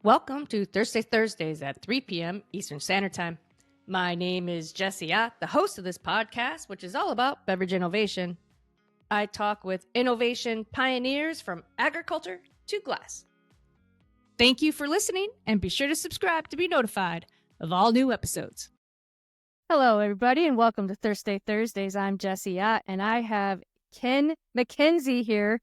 Welcome to Thursdays at 3 p.m. Eastern Standard Time. My name is Jesse Ott, the host of this podcast, which is all about beverage innovation. I talk with innovation pioneers from agriculture to glass. Thank you for listening, and be sure to subscribe to be notified of all new episodes. Hello, everybody, and welcome to Thursdays. I'm Jesse Ott, and I have Ken MacKenzie here,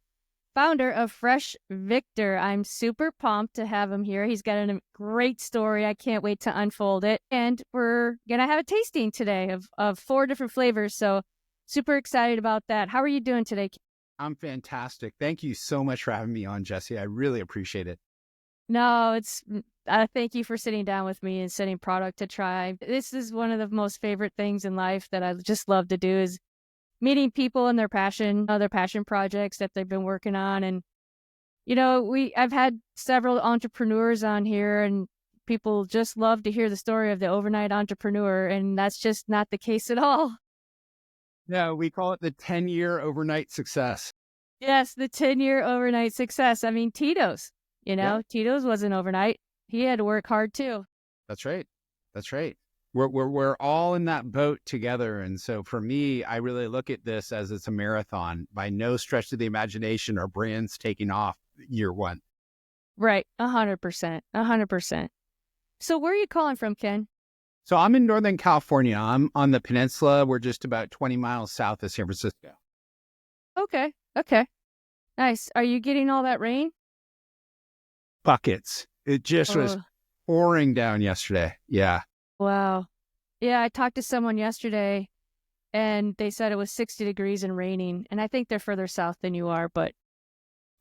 founder of Fresh Victor. I'm super pumped to have him here. He's got a great story. I can't wait to unfold it. And we're going to have a tasting today of 4 different flavors. So super excited about that. How are you doing today? I'm fantastic. Thank you so much for having me on, Jesse. I really appreciate it. No, thank you for sitting down with me and sending product to try. This is one of the most favorite things in life that I just love to do is meeting people and their passion projects that they've been working on. And, you know, I've had several entrepreneurs on here, and people just love to hear the story of the overnight entrepreneur. And that's just not the case at all. No, we call it the 10-year overnight success. Yes, the 10-year overnight success. I mean, Tito's, Tito's wasn't overnight. He had to work hard too. That's right. We're all in that boat together. And so for me, I really look at this as it's a marathon. By no stretch of the imagination are brands taking off year one. Right. 100%. So where are you calling from, Ken? So I'm in Northern California. I'm on the peninsula. We're just about 20 miles south of San Francisco. Okay. Nice. Are you getting all that rain? Buckets. It just was pouring down yesterday. Yeah. Wow. Yeah, I talked to someone yesterday and they said it was 60 degrees and raining. And I think they're further south than you are, but.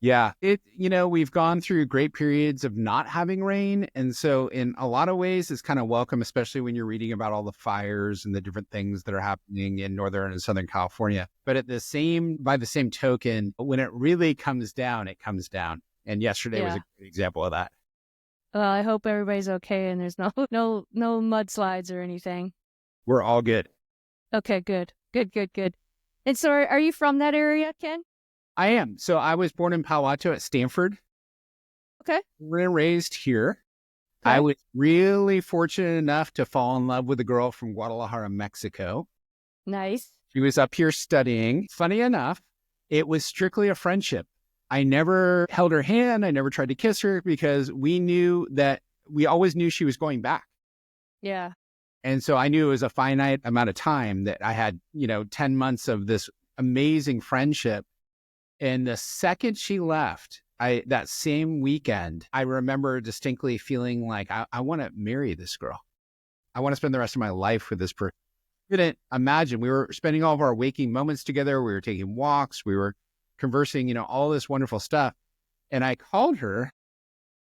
Yeah, we've gone through great periods of not having rain. And so in a lot of ways, it's kind of welcome, especially when you're reading about all the fires and the different things that are happening in Northern and Southern California. But by the same token, when it really comes down, it comes down. And yesterday was a great example of that. Well, I hope everybody's okay and there's no mudslides or anything. We're all good. Okay, good. And so are you from that area, Ken? I am. So I was born in Palo Alto at Stanford. Okay. Born and raised here. Okay. I was really fortunate enough to fall in love with a girl from Guadalajara, Mexico. Nice. She was up here studying. Funny enough, it was strictly a friendship. I never held her hand. I never tried to kiss her because we always knew she was going back. Yeah. And so I knew it was a finite amount of time that I had, 10 months of this amazing friendship. And the second she left, that same weekend, I remember distinctly feeling like I want to marry this girl. I want to spend the rest of my life with this person. I couldn't imagine. We were spending all of our waking moments together. We were taking walks. We were conversing, all this wonderful stuff. And I called her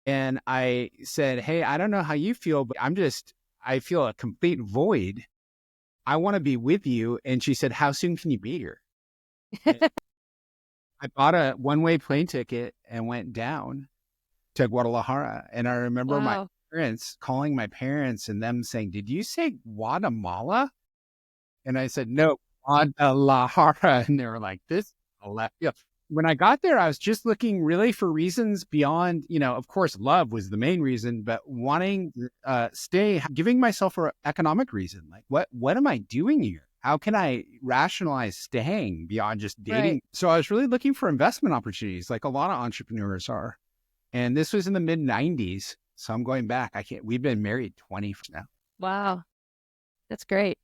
and I said, hey, I don't know how you feel, but I feel a complete void. I want to be with you. And she said, how soon can you be here? I bought a one-way plane ticket and went down to Guadalajara. And I remember my parents calling my parents and them saying, did you say Guatemala? And I said, no, Guadalajara. And they were like, when I got there, I was just looking really for reasons beyond, of course, love was the main reason, but wanting stay, giving myself an economic reason. Like, what am I doing here? How can I rationalize staying beyond just dating? Right. So I was really looking for investment opportunities like a lot of entrepreneurs are. And this was in the mid 90s. So I'm going back. We've been married 20 now. Wow. That's great.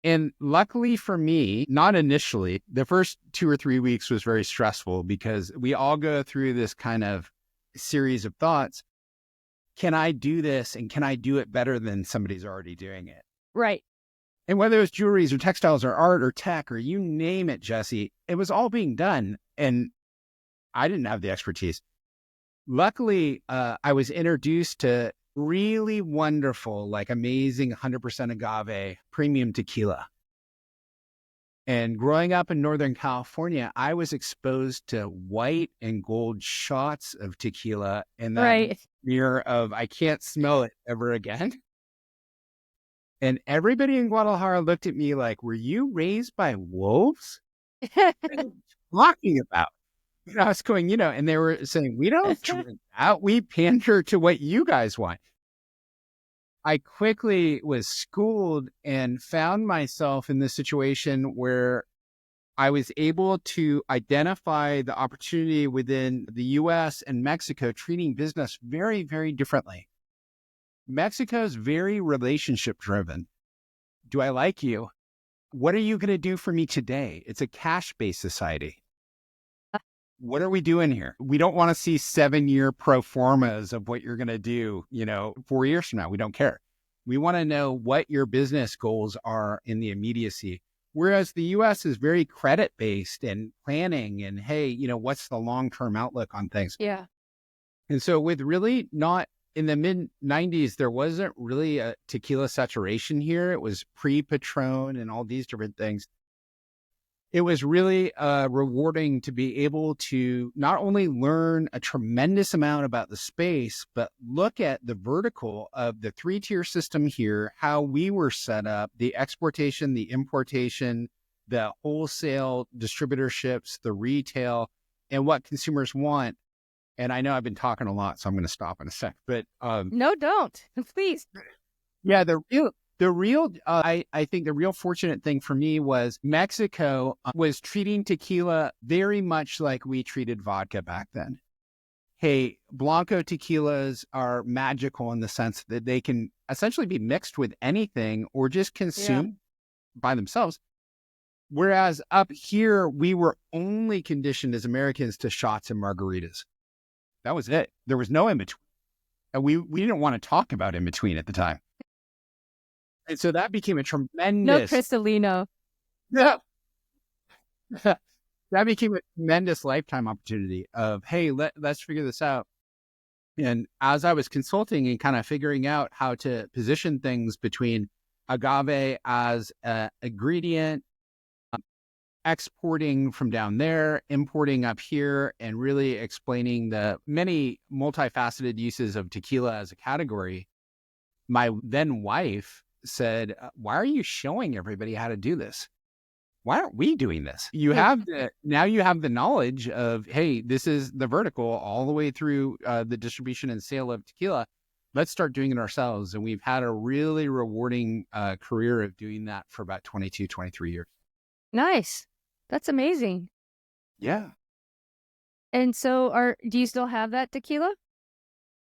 And luckily for me, not initially, the first 2 or 3 weeks was very stressful because we all go through this kind of series of thoughts. Can I do this? And can I do it better than somebody's already doing it? Right. And whether it was jewelries or textiles or art or tech or you name it, Jesse, it was all being done. And I didn't have the expertise. Luckily, I was introduced to really wonderful, like amazing 100% agave premium tequila. And growing up in Northern California, I was exposed to white and gold shots of tequila and that mirror of, I can't smell it ever again. And everybody in Guadalajara looked at me like, were you raised by wolves? What are you talking about? And I was going, and they were saying, we don't drink that. We pander to what you guys want. I quickly was schooled and found myself in this situation where I was able to identify the opportunity within the US and Mexico treating business very, very differently. Mexico is very relationship driven. Do I like you? What are you going to do for me today? It's a cash-based society. What are we doing here? We don't want to see 7-year pro formas of what you're going to do, 4 years from now. We don't care. We want to know what your business goals are in the immediacy. Whereas the US is very credit-based and planning and, hey, what's the long-term outlook on things? Yeah. And so with really not in the mid 90s, there wasn't really a tequila saturation here. It was pre-Patron and all these different things. It was really rewarding to be able to not only learn a tremendous amount about the space, but look at the vertical of the 3-tier system here, how we were set up, the exportation, the importation, the wholesale distributorships, the retail, and what consumers want. And I know I've been talking a lot, so I'm going to stop in a sec. But no, don't. Please. Yeah, I think the real fortunate thing for me was Mexico was treating tequila very much like we treated vodka back then. Hey, Blanco tequilas are magical in the sense that they can essentially be mixed with anything or just consumed by themselves. Whereas up here, we were only conditioned as Americans to shots and margaritas. That was it. There was no in between. And we didn't want to talk about in between at the time. And so that became a tremendous... No Cristalino. Yeah. That became a tremendous lifetime opportunity of, hey, let's figure this out. And as I was consulting and kind of figuring out how to position things between agave as an ingredient, exporting from down there, importing up here, and really explaining the many multifaceted uses of tequila as a category, my then wife said, why are you showing everybody how to do this? Why aren't we doing this? Now you have the knowledge of, hey, this is the vertical all the way through the distribution and sale of tequila. Let's start doing it ourselves. And we've had a really rewarding career of doing that for about 22, 23 years. Nice. That's amazing. Yeah. And so do you still have that tequila?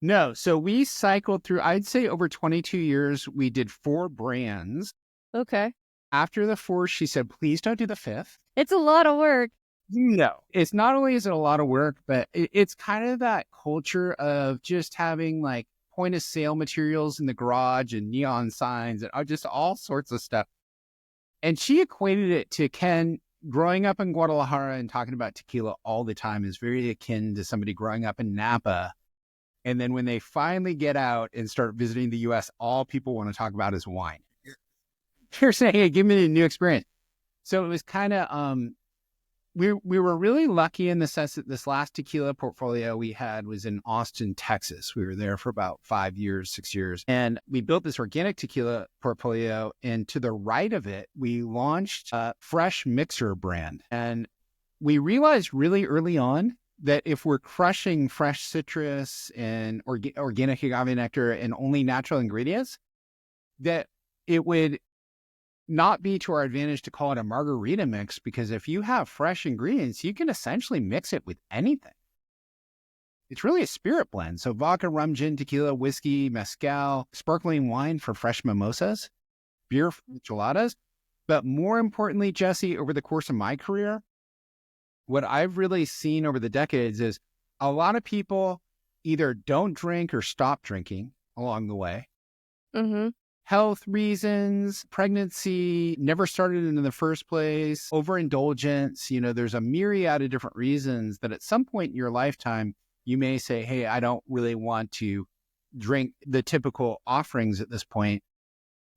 No. So we cycled through, I'd say over 22 years, we did 4 brands. Okay. After the 4, she said, please don't do the 5th. It's a lot of work. No, it's not only is it a lot of work, but it's kind of that culture of just having like point of sale materials in the garage and neon signs and just all sorts of stuff. And she equated it to Ken growing up in Guadalajara and talking about tequila all the time is very akin to somebody growing up in Napa. And then when they finally get out and start visiting the US, all people want to talk about is wine. You're saying, hey, give me a new experience. So it was kind of, we were really lucky in the sense that this last tequila portfolio we had was in Austin, Texas. We were there for about 5 years, 6 years. And we built this organic tequila portfolio. And to the right of it, we launched a fresh mixer brand. And we realized really early on that if we're crushing fresh citrus and organic agave nectar and only natural ingredients, that it would not be to our advantage to call it a margarita mix, because if you have fresh ingredients, you can essentially mix it with anything. It's really a spirit blend. So vodka, rum, gin, tequila, whiskey, mezcal, sparkling wine for fresh mimosas, beer for geladas. But more importantly, Jesse, over the course of my career, what I've really seen over the decades is a lot of people either don't drink or stop drinking along the way. Mm-hmm. Health reasons, pregnancy, never started in the first place, overindulgence. There's a myriad of different reasons that at some point in your lifetime, you may say, hey, I don't really want to drink the typical offerings at this point.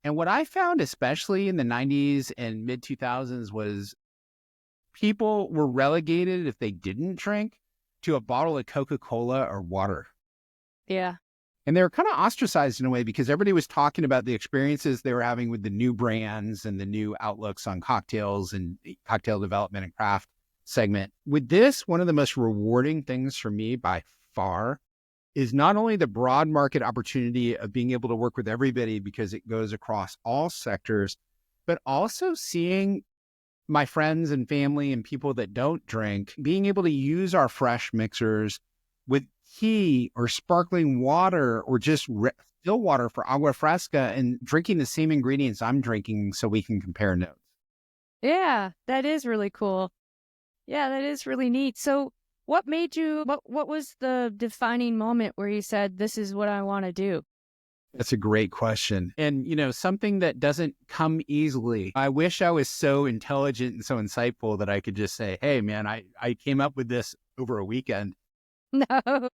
And what I found, especially in the 90s and mid 2000s, was people were relegated, if they didn't drink, to a bottle of Coca-Cola or water. Yeah. And they were kind of ostracized in a way because everybody was talking about the experiences they were having with the new brands and the new outlooks on cocktails and cocktail development and craft. segment. With this, one of the most rewarding things for me by far is not only the broad market opportunity of being able to work with everybody because it goes across all sectors, but also seeing my friends and family and people that don't drink, being able to use our fresh mixers with tea or sparkling water or just still water for agua fresca and drinking the same ingredients I'm drinking so we can compare notes. Yeah, that is really cool. Yeah, that is really neat. So what made you, what was the defining moment where you said, this is what I want to do? That's a great question. And, something that doesn't come easily. I wish I was so intelligent and so insightful that I could just say, hey, man, I came up with this over a weekend. No.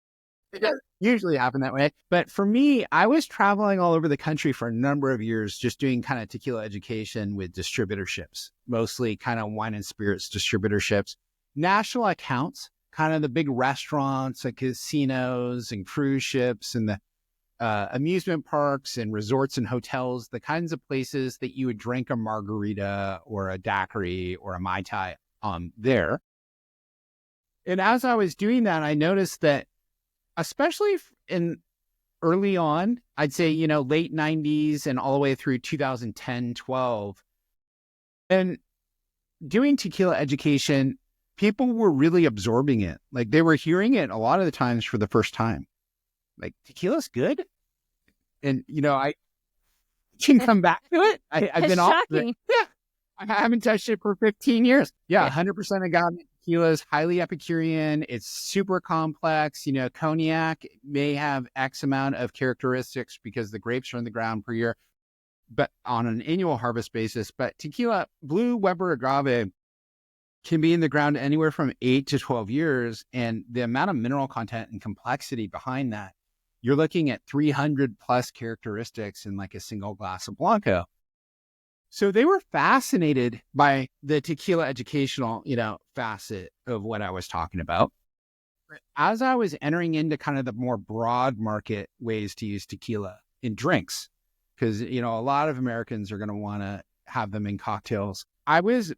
It doesn't usually happen that way. But for me, I was traveling all over the country for a number of years, just doing kind of tequila education with distributorships, mostly kind of wine and spirits distributorships, national accounts, kind of the big restaurants and casinos and cruise ships and the amusement parks and resorts and hotels, the kinds of places that you would drink a margarita or a daiquiri or a Mai Tai there. And as I was doing that, I noticed that, especially in early on, I'd say, late 90s and all the way through 2010, 12, and doing tequila education, people were really absorbing it. Like they were hearing it a lot of the times for the first time. Like, tequila's good? And, I can come back to it. I've been off it. Yeah. I haven't touched it for 15 years. Yeah, 100% agave tequila is highly Epicurean. It's super complex. Cognac may have X amount of characteristics because the grapes are in the ground per year, but on an annual harvest basis. But tequila, blue Weber agave, can be in the ground anywhere from 8 to 12 years. And the amount of mineral content and complexity behind that, you're looking at 300 plus characteristics in like a single glass of Blanco. So they were fascinated by the tequila educational, facet of what I was talking about. As I was entering into kind of the more broad market ways to use tequila in drinks, because, a lot of Americans are going to want to have them in cocktails. I was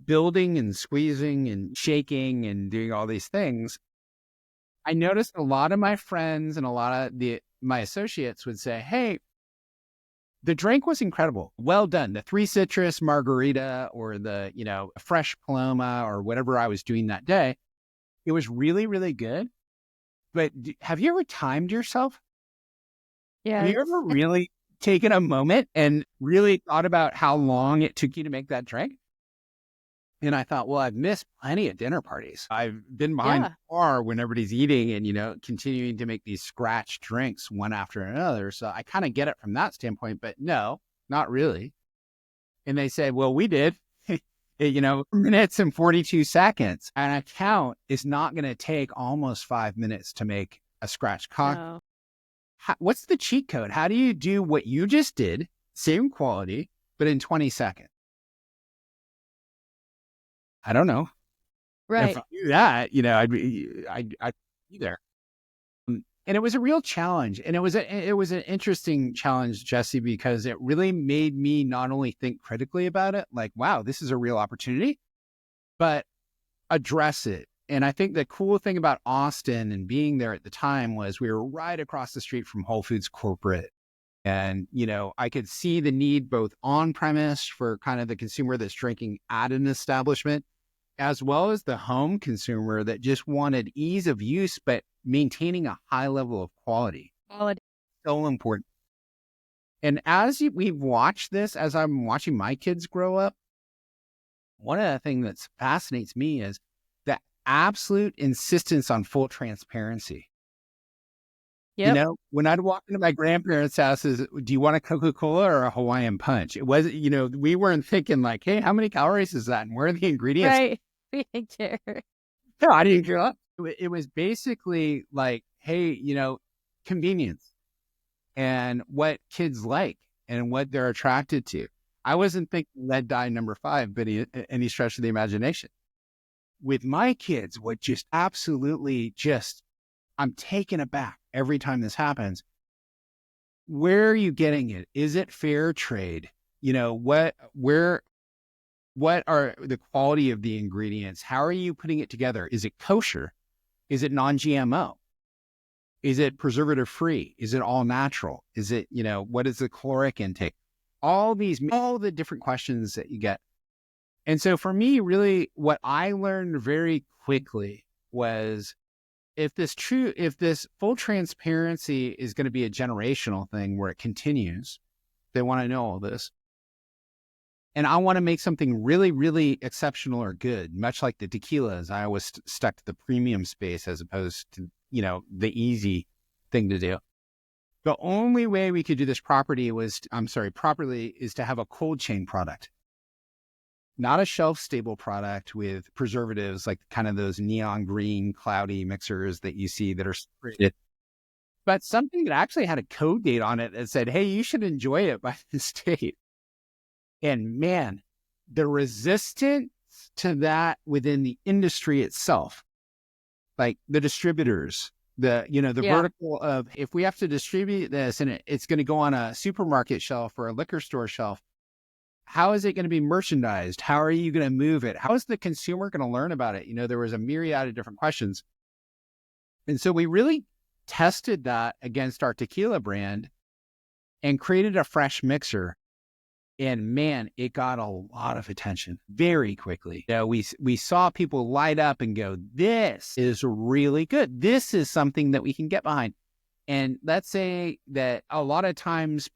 building and squeezing and shaking and doing all these things. I noticed a lot of my friends and a lot of my associates would say, hey, the drink was incredible. Well done. The 3 citrus margarita or the, fresh Paloma or whatever I was doing that day. It was really, really good. But have you ever timed yourself? Yeah. Have you ever really taken a moment and really thought about how long it took you to make that drink? And I thought, well, I've missed plenty of dinner parties. I've been behind the bar when everybody's eating and, continuing to make these scratch drinks one after another. So I kind of get it from that standpoint, but no, not really. And they say, well, we did, minutes and 42 seconds. An account is not going to take almost 5 minutes to make a scratch cocktail. No. What's the cheat code? How do you do what you just did, same quality, but in 20 seconds? I don't know. Right. If I knew that, I'd be there. And it was a real challenge. And it was an interesting challenge, Jesse, because it really made me not only think critically about it, like, wow, this is a real opportunity, but address it. And I think the cool thing about Austin and being there at the time was we were right across the street from Whole Foods corporate. And, I could see the need both on premise for kind of the consumer that's drinking at an establishment, as well as the home consumer that just wanted ease of use, but maintaining a high level of quality. So important. And as we've watched this, as I'm watching my kids grow up, one of the things that fascinates me is the absolute insistence on full transparency. Yep. When I'd walk into my grandparents' houses, do you want a Coca-Cola or a Hawaiian Punch? It was, we weren't thinking like, hey, how many calories is that? And where are the ingredients? Right. We didn't care. No, I didn't care. It was basically like, hey, convenience and what kids like and what they're attracted to. I wasn't thinking lead dye number 5, but any stretch of the imagination. With my kids, what just absolutely I'm taken aback every time this happens. Where are you getting it? Is it fair trade? Where What are the quality of the ingredients? How are you putting it together? Is it kosher? Is it non-GMO? Is it preservative free? Is it all natural? Is it, what is the caloric intake? All the different questions that you get. And so for me, really what I learned very quickly was if this full transparency is going to be a generational thing where it continues, they want to know all this. And I want to make something really, really exceptional or good, much like the tequilas. I always stuck to the premium space as opposed to, the easy thing to do. The only way we could do this properly is to have a cold chain product, not a shelf stable product with preservatives, like kind of those neon green, cloudy mixers that you see that are separated, but something that actually had a code date on it that said, hey, you should enjoy it by this date. And man, the resistance to that within the industry itself, like the distributors, the vertical of, if we have to distribute this and it's going to go on a supermarket shelf or a liquor store shelf, how is it going to be merchandised? How are you going to move it? How is the consumer going to learn about it? There was a myriad of different questions. And so we really tested that against our tequila brand and created a fresh mixer. And man, it got a lot of attention very quickly. We saw people light up and go, this is really good. This is something that we can get behind. And let's say that a lot of times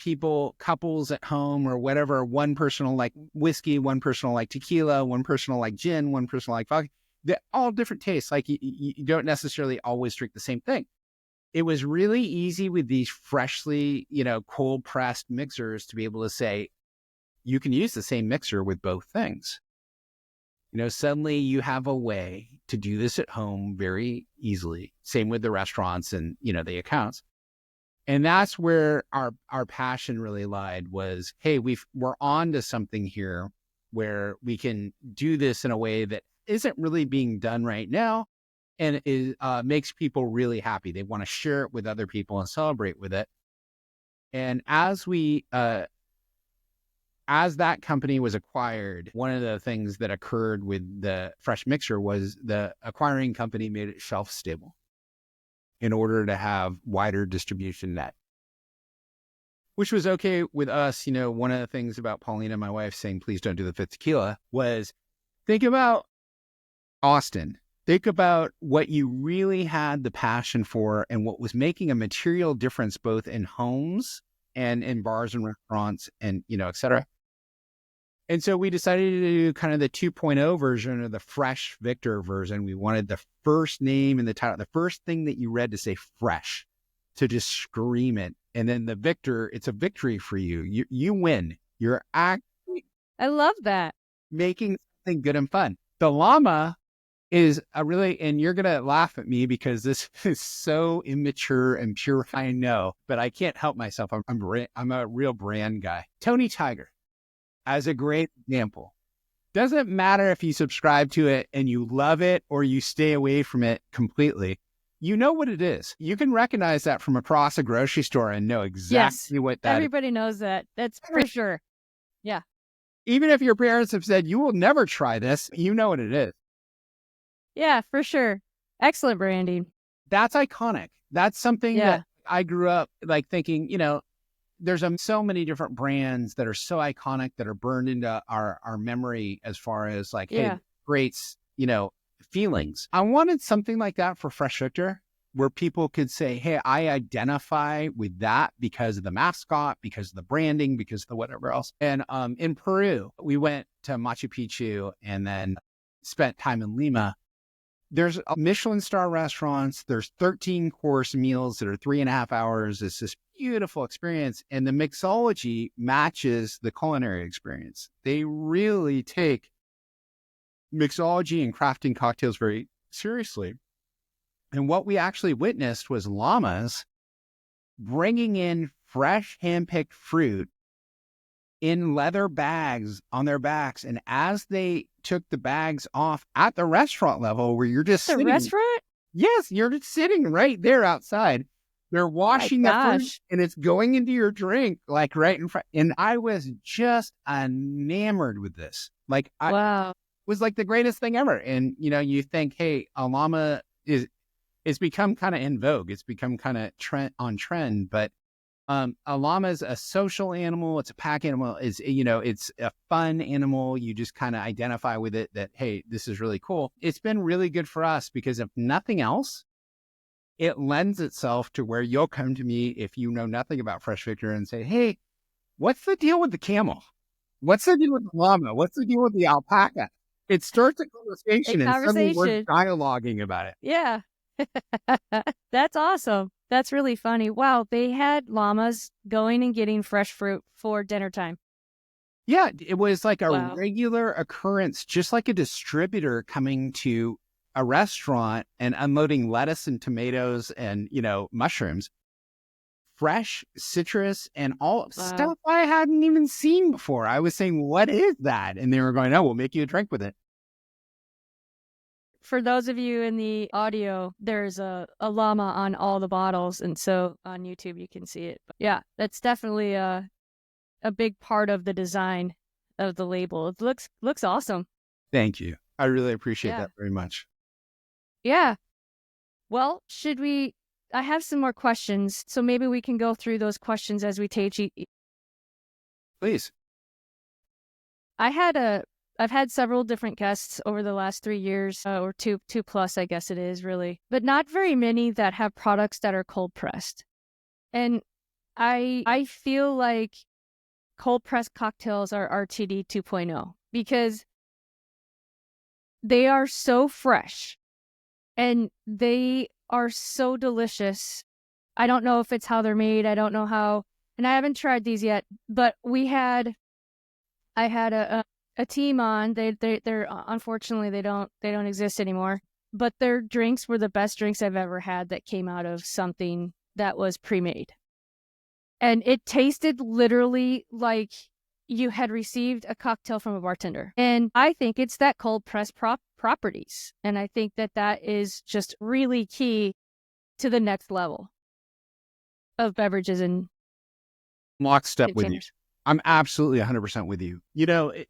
couples at home or whatever, one person will like whiskey, one person will like tequila, one person will like gin, one person will like vodka. They're all different tastes. Like you don't necessarily always drink the same thing. It was really easy with these freshly, cold pressed mixers to be able to say, you can use the same mixer with both things. Suddenly you have a way to do this at home very easily. Same with the restaurants and, the accounts. And that's where our passion really lied was, hey, we're on to something here where we can do this in a way that isn't really being done right now. And it makes people really happy. They want to share it with other people and celebrate with it. And as that company was acquired, one of the things that occurred with the fresh mixer was the acquiring company made it shelf stable in order to have wider distribution net, which was okay with us. One of the things about Paulina, my wife, saying, please don't do the fifth tequila was think about Austin. Think about what you really had the passion for and what was making a material difference both in homes and in bars and restaurants and, et cetera. And so we decided to do kind of the 2.0 version of the Fresh Victor version. We wanted the first name in the title, the first thing that you read to say fresh, to just scream it. And then the Victor, it's a victory for you. You win. You're actually I love that. Making something good and fun. The Llama is and you're going to laugh at me because this is so immature and pure. I know, but I can't help myself. I'm a real brand guy. Tony Tiger. As a great example, doesn't matter if you subscribe to it and you love it or you stay away from it completely. You know what it is. You can recognize that from across a grocery store and know exactly what that everybody knows that. That's for sure. Yeah. Even if your parents have said, you will never try this, you know what it is. Yeah, for sure. Excellent branding. That's iconic. That's something that I grew up like thinking, there's so many different brands that are so iconic that are burned into our memory as far as like, hey, great, feelings. I wanted something like that for Fresh Victor where people could say, hey, I identify with that because of the mascot, because of the branding, because of the whatever else. And in Peru, we went to Machu Picchu and then spent time in Lima. There's Michelin star restaurants. There's 13 course meals that are 3.5 hours. It's this beautiful experience. And the mixology matches the culinary experience. They really take mixology and crafting cocktails very seriously. And what we actually witnessed was llamas bringing in fresh handpicked fruit in leather bags on their backs. And as they took the bags off at the restaurant level where you're just sitting. The restaurant? Yes, you're just sitting right there outside. They're washing the fruit and it's going into your drink, like right in front. And I was just enamored with this. Like, wow. It was like the greatest thing ever. And, you think, hey, a llama it's become kind of in vogue. It's become kind of on trend, but a llama is a social animal. It's a pack animal. It's a fun animal. You just kind of identify with it that, hey, this is really cool. It's been really good for us because if nothing else, it lends itself to where you'll come to me if you know nothing about Fresh Victor and say, hey, what's the deal with the camel? What's the deal with the llama? What's the deal with the alpaca? It starts a conversation and suddenly we're dialoguing about it. Yeah. That's awesome. That's really funny. Wow, they had llamas going and getting fresh fruit for dinner time. Yeah, it was like a regular occurrence, just like a distributor coming to a restaurant and unloading lettuce and tomatoes and, mushrooms, fresh citrus and all stuff I hadn't even seen before. I was saying, what is that? And they were going, oh, we'll make you a drink with it. For those of you in the audio, there's a llama on all the bottles. And so on YouTube, you can see it. But yeah, that's definitely a big part of the design of the label. It looks awesome. Thank you. I really appreciate that very much. Yeah. Well, I have some more questions. So maybe we can go through those questions as we take each. Please. I've had several different guests over the last 3 years, or two plus, I guess it is really, but not very many that have products that are cold pressed. And I feel like cold pressed cocktails are RTD 2.0 because they are so fresh and they are so delicious. I don't know if it's how they're made. I don't know how, and I haven't tried these yet, but I had a team on. They're unfortunately they don't exist anymore. But their drinks were the best drinks I've ever had that came out of something that was pre-made, and it tasted literally like you had received a cocktail from a bartender. And I think it's that cold press properties, and I think that is just really key to the next level of beverages and lockstep with you. I'm absolutely 100% with you.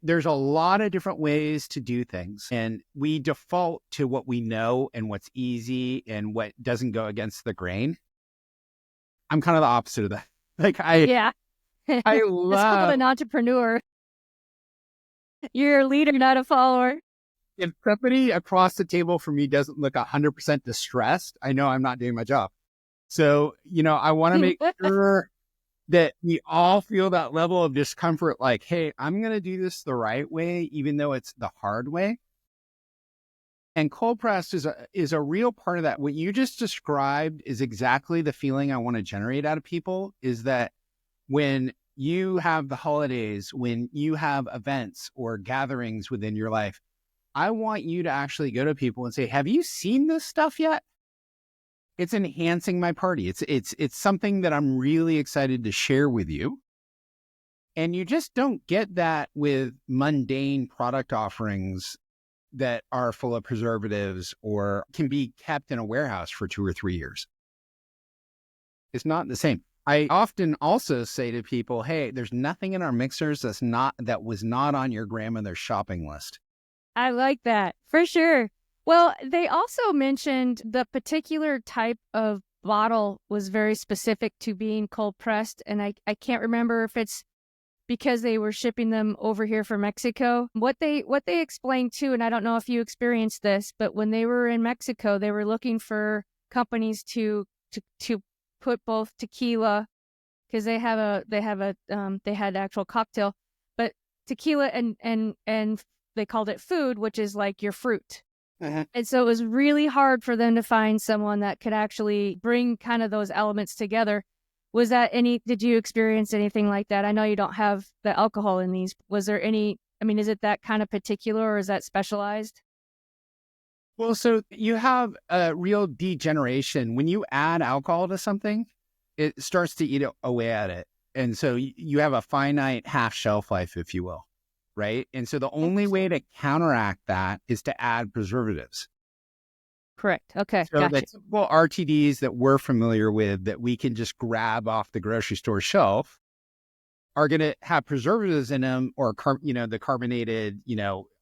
There's a lot of different ways to do things, and we default to what we know and what's easy and what doesn't go against the grain. I'm kind of the opposite of that. Like I love. It's called an entrepreneur. You're a leader, not a follower. If somebody across the table from me doesn't look 100% distressed, I know I'm not doing my job. So, I want to make sure that we all feel that level of discomfort, like, hey, I'm going to do this the right way, even though it's the hard way. And cold press is a real part of that. What you just described is exactly the feeling I want to generate out of people, is that when you have the holidays, when you have events or gatherings within your life, I want you to actually go to people and say, have you seen this stuff yet? It's enhancing my party. It's something that I'm really excited to share with you. And you just don't get that with mundane product offerings that are full of preservatives or can be kept in a warehouse for 2 or 3 years. It's not the same. I often also say to people, hey, there's nothing in our mixers that was not on your grandmother's shopping list. I like that, for sure. Well, they also mentioned the particular type of bottle was very specific to being cold pressed. And I can't remember if it's because they were shipping them over here from Mexico. What they explained too, and I don't know if you experienced this, but when they were in Mexico, they were looking for companies to put both tequila, because they had actual cocktail, but tequila and they called it food, which is like your fruit. Uh-huh. And so it was really hard for them to find someone that could actually bring kind of those elements together. Did you experience anything like that? I know you don't have the alcohol in these. Was there any, is it that kind of particular or is that specialized? Well, so you have a real degeneration. When you add alcohol to something, it starts to eat away at it. And so you have a finite half shelf life, if you will. Right. And so the only way to counteract that is to add preservatives. Correct. Okay. So Gotcha. the typical RTDs that we're familiar with that we can just grab off the grocery store shelf are going to have preservatives in them, or the carbonated,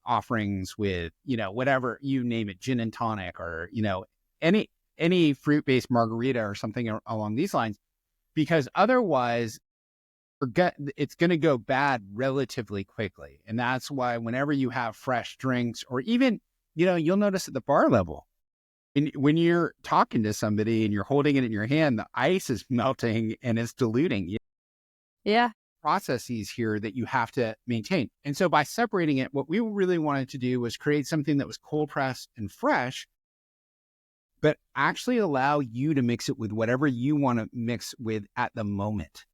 offerings with, whatever you name it, gin and tonic, or, any fruit-based margarita or something along these lines, because otherwise it's going to go bad relatively quickly. And that's why whenever you have fresh drinks, or even, you'll notice at the bar level, when you're talking to somebody and you're holding it in your hand, the ice is melting and it's diluting. Yeah. Processes here that you have to maintain. And so by separating it, what we really wanted to do was create something that was cold pressed and fresh, but actually allow you to mix it with whatever you want to mix with at the moment.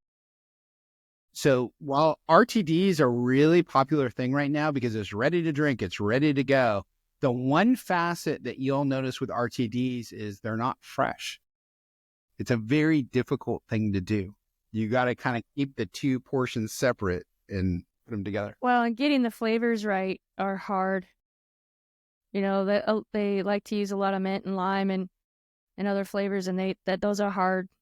So while RTDs are a really popular thing right now because it's ready to drink, it's ready to go, the one facet that you'll notice with RTDs is they're not fresh. It's a very difficult thing to do. You got to kind of keep the two portions separate and put them together. Well, and getting the flavors right are hard. They like to use a lot of mint and lime and other flavors, and those are hard to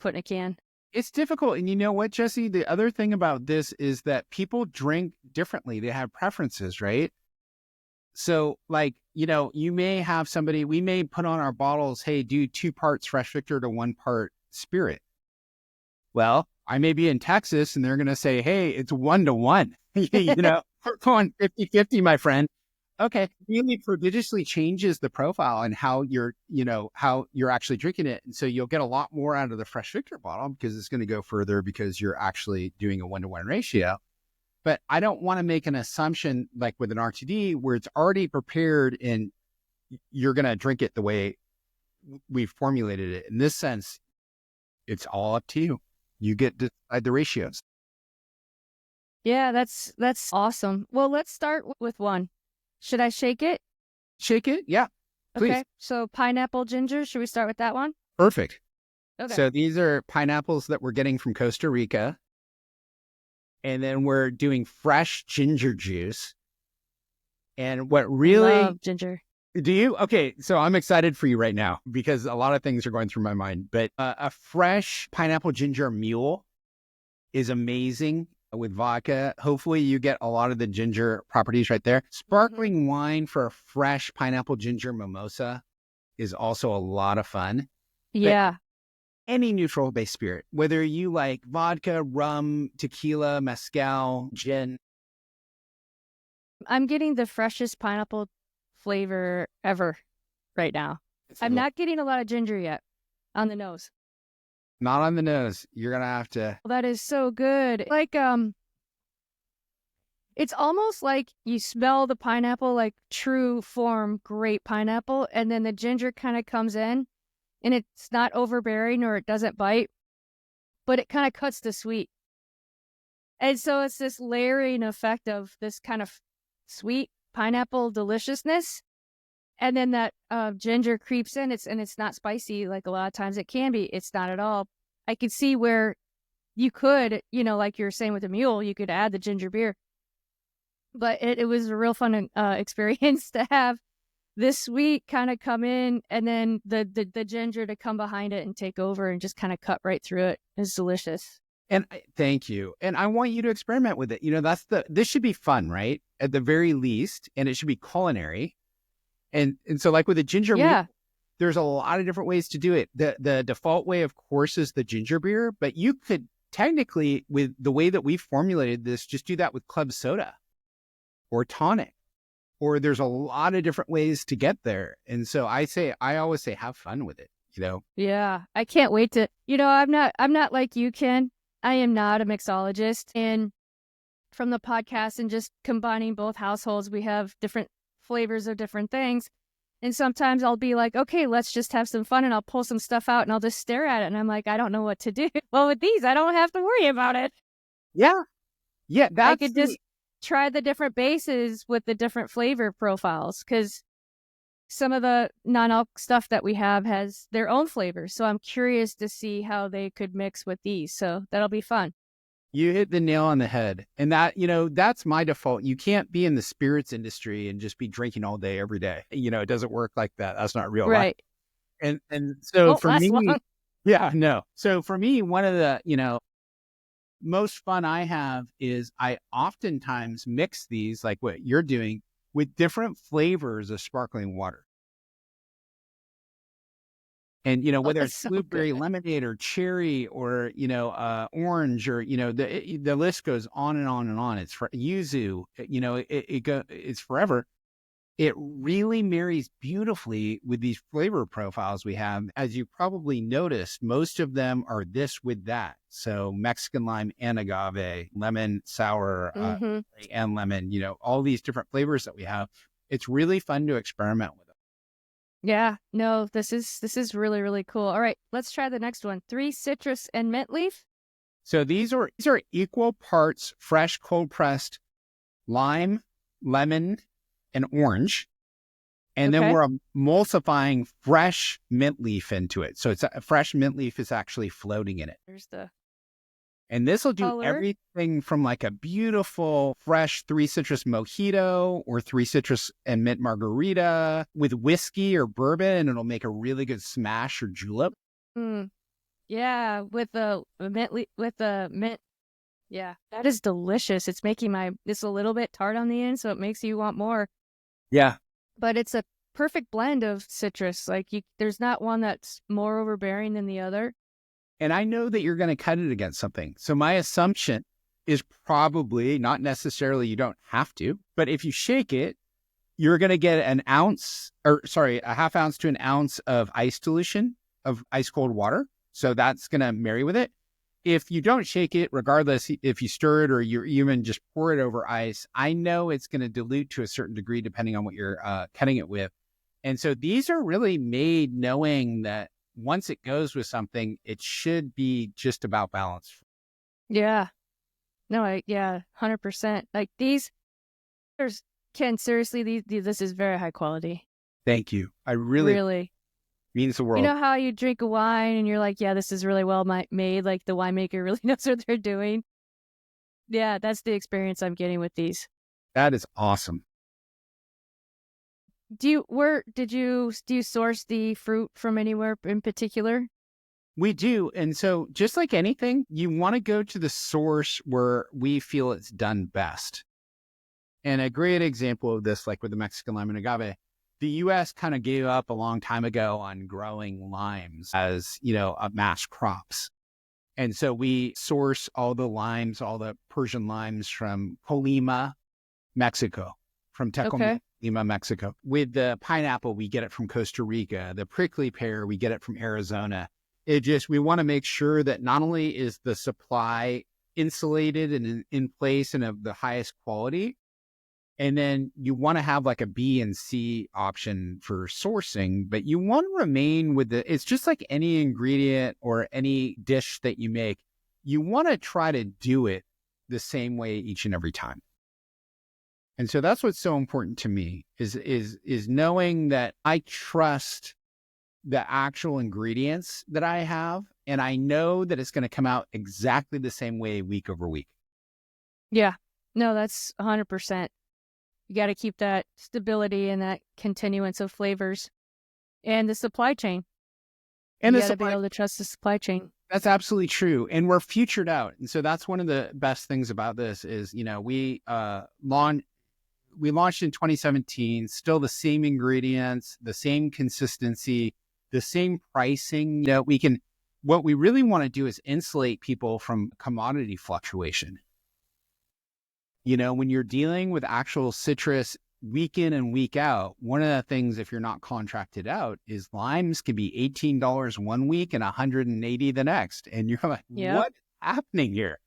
put in a can. It's difficult. And you know what, Jesse? The other thing about this is that people drink differently. They have preferences, right? So you may have somebody, we may put on our bottles, hey, do 2 parts Fresh Victor to 1 part spirit. Well, I may be in Texas and they're going to say, hey, it's 1 to 1, we're going 50-50, my friend. Okay. Really prodigiously changes the profile and how you're actually drinking it. And so you'll get a lot more out of the Fresh Victor bottle because it's going to go further because you're actually doing a 1-to-1 ratio. But I don't want to make an assumption like with an RTD where it's already prepared and you're going to drink it the way we've formulated it. In this sense, it's all up to you. You get to decide the ratios. Yeah, that's awesome. Well, let's start with one. Should I shake it? Shake it? Yeah, please. Okay, so pineapple ginger. Should we start with that one? Perfect. Okay. So these are pineapples that we're getting from Costa Rica. And then we're doing fresh ginger juice. And what really... I love ginger. Do you? Okay, so I'm excited for you right now because a lot of things are going through my mind. But a fresh pineapple ginger mule is amazing with vodka. Hopefully you get a lot of the ginger properties right there. Sparkling wine for a fresh pineapple ginger mimosa is also a lot of fun. Yeah. But any neutral-based spirit, whether you like vodka, rum, tequila, mezcal, gin. I'm getting the freshest pineapple flavor ever right now. I'm not getting a lot of ginger yet on the nose. Not on the nose. You're going to have to. Well, that is so good. It's almost like you smell the pineapple, like true form grape pineapple, and then the ginger kind of comes in, and it's not overbearing or it doesn't bite, but it kind of cuts the sweet. And so it's this layering effect of this kind of sweet pineapple deliciousness. And then that ginger creeps in. It's not spicy like a lot of times it can be. It's not at all. I could see where you could, like you were saying with the mule, you could add the ginger beer. But it was a real fun experience to have this sweet kind of come in and then the ginger to come behind it and take over and just kind of cut right through it. It's delicious. And thank you. And I want you to experiment with it. This should be fun, right? At the very least, and it should be culinary. And so like with the ginger beer, there's a lot of different ways to do it. The default way, of course, is the ginger beer, but you could technically, with the way that we've formulated this, just do that with club soda or tonic, or there's a lot of different ways to get there. And so I always say, have fun with it, Yeah. I can't wait to, I'm not like you, Ken. I am not a mixologist. And from the podcast and just combining both households, we have different flavors of different things. And sometimes I'll be like, okay, let's just have some fun, and I'll pull some stuff out and I'll just stare at it. And I'm like, I don't know what to do. Well, with these, I don't have to worry about it. Yeah. Yeah. I could just try the different bases with the different flavor profiles, because some of the non-alc stuff that we have has their own flavors. So I'm curious to see how they could mix with these. So that'll be fun. You hit the nail on the head. And that, that's my default. You can't be in the spirits industry and just be drinking all day, every day. It doesn't work like that. That's not real life. Right. And so Won't for last me, long. yeah, no. So for me, one of the, most fun I have is I oftentimes mix these, like what you're doing, with different flavors of sparkling water. And, Oh, whether that's it's so blueberry good. lemonade or cherry or, orange or, the list goes on and on and on. It's for yuzu, it's forever. It really marries beautifully with these flavor profiles we have. As you probably noticed, most of them are this with that. So Mexican lime and agave, lemon, sour, Mm-hmm. and lemon, all these different flavors that we have. It's really fun to experiment with them. Yeah, no, this is really, really cool. All right, let's try the next one. 3 citrus and mint leaf. So these are equal parts fresh, cold pressed lime, lemon, and orange. And then Okay. we're emulsifying fresh mint leaf into it. So it's a fresh mint leaf is actually floating in it. There's the And this will do color. everything from like a beautiful fresh 3 citrus mojito or 3 citrus and mint margarita with whiskey or bourbon. And it'll make a really good smash or julep. Mm, yeah, with the with the mint. Yeah, that is delicious. It's making it's a little bit tart on the end, so it makes you want more. Yeah. But it's a perfect blend of citrus. Like there's not one that's more overbearing than the other. And I know that you're going to cut it against something. So my assumption is probably not necessarily you don't have to, but if you shake it, you're going to get a half ounce to an ounce of ice dilution of ice cold water. So that's going to marry with it. If you don't shake it, regardless if you stir it or you even just pour it over ice, I know it's going to dilute to a certain degree depending on what you're cutting it with. And so these are really made knowing that once it goes with something, it should be just about balance. Yeah. No, yeah, 100%. Like Ken, seriously, this is very high quality. Thank you. I really Really. means the You world. know how you drink a wine and you're like, yeah, this is really well made. Like the winemaker really knows what they're doing. Yeah, that's the experience I'm getting with these. That is awesome. Do you source the fruit from anywhere in particular? We do. And so just like anything, you want to go to the source where we feel it's done best. And a great example of this, like with the Mexican lime and agave, the US kind of gave up a long time ago on growing limes as, mass crops. And so we source all the limes, all the Persian limes from Colima, Mexico, from Tecomán, Okay. Lima, Mexico. With the pineapple, we get it from Costa Rica. The prickly pear, we get it from Arizona. We want to make sure that not only is the supply insulated and in place and of the highest quality, and then you want to have like a B and C option for sourcing, but you want to remain with it's just like any ingredient or any dish that you make. You want to try to do it the same way each and every time. And so that's what's so important to me is knowing that I trust the actual ingredients that I have, and I know that it's going to come out exactly the same way week over week. Yeah. No, that's 100%. You got to keep that stability and that continuance of flavors and the supply chain. And You got to be able to trust the supply chain. That's absolutely true. And we're futured out. And so that's one of the best things about this is, we launched in 2017, still the same ingredients, the same consistency, the same pricing. What we really want to do is insulate people from commodity fluctuation. When you're dealing with actual citrus week in and week out, one of the things, if you're not contracted out, is limes can be $18 one week and $180 the next. And you're like, What's happening here?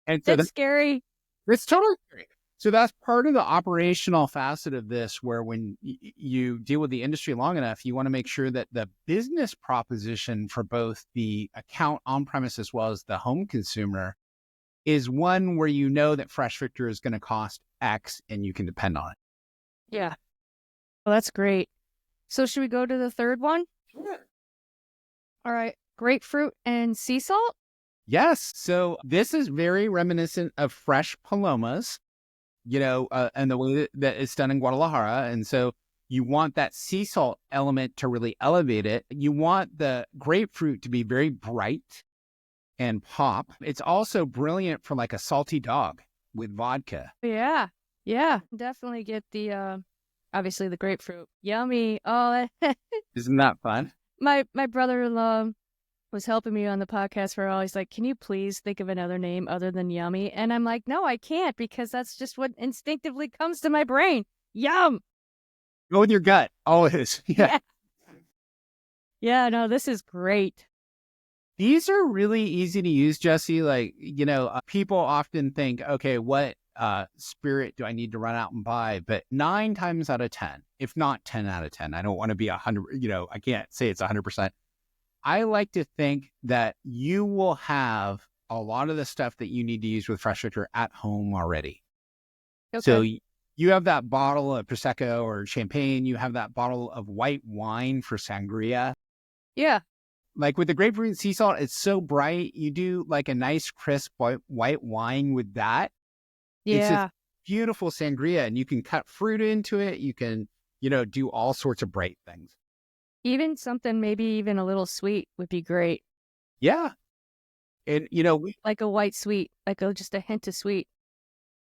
And so that's scary. It's totally scary. So that's part of the operational facet of this, where when you deal with the industry long enough, you want to make sure that the business proposition for both the account on-premise as well as the home consumer is one where you know that Fresh Victor is going to cost X and you can depend on it. Yeah. Well, that's great. So should we go to the third one? Sure. All right. Grapefruit and sea salt? Yes. So this is very reminiscent of fresh palomas, and the way that it's done in Guadalajara. And so you want that sea salt element to really elevate it. You want the grapefruit to be very bright and pop. It's also brilliant for like a salty dog with vodka. Yeah. Yeah. Definitely get the, obviously the grapefruit. Yummy. Oh, Isn't that fun? my brother-in-law was helping me on the podcast for all. He's like, can you please think of another name other than Yummy? And I'm like, no, I can't, because that's just what instinctively comes to my brain. Yum. Go with your gut. Always. Yeah. Yeah, no, this is great. These are really easy to use, Jesse. Like, people often think, okay, what spirit do I need to run out and buy? But 9 times out of 10, if not 10 out of 10, I don't want to be 100, I can't say it's 100%. I like to think that you will have a lot of the stuff that you need to use with fresh liquor at home already. Okay. So you have that bottle of Prosecco or champagne. You have that bottle of white wine for sangria. Yeah. Like with the grapefruit and sea salt, it's so bright. You do like a nice crisp white wine with that. Yeah. It's a beautiful sangria, and you can cut fruit into it. You can, do all sorts of bright things. Even something maybe even a little sweet would be great. Yeah. And, like a white sweet, like just a hint of sweet.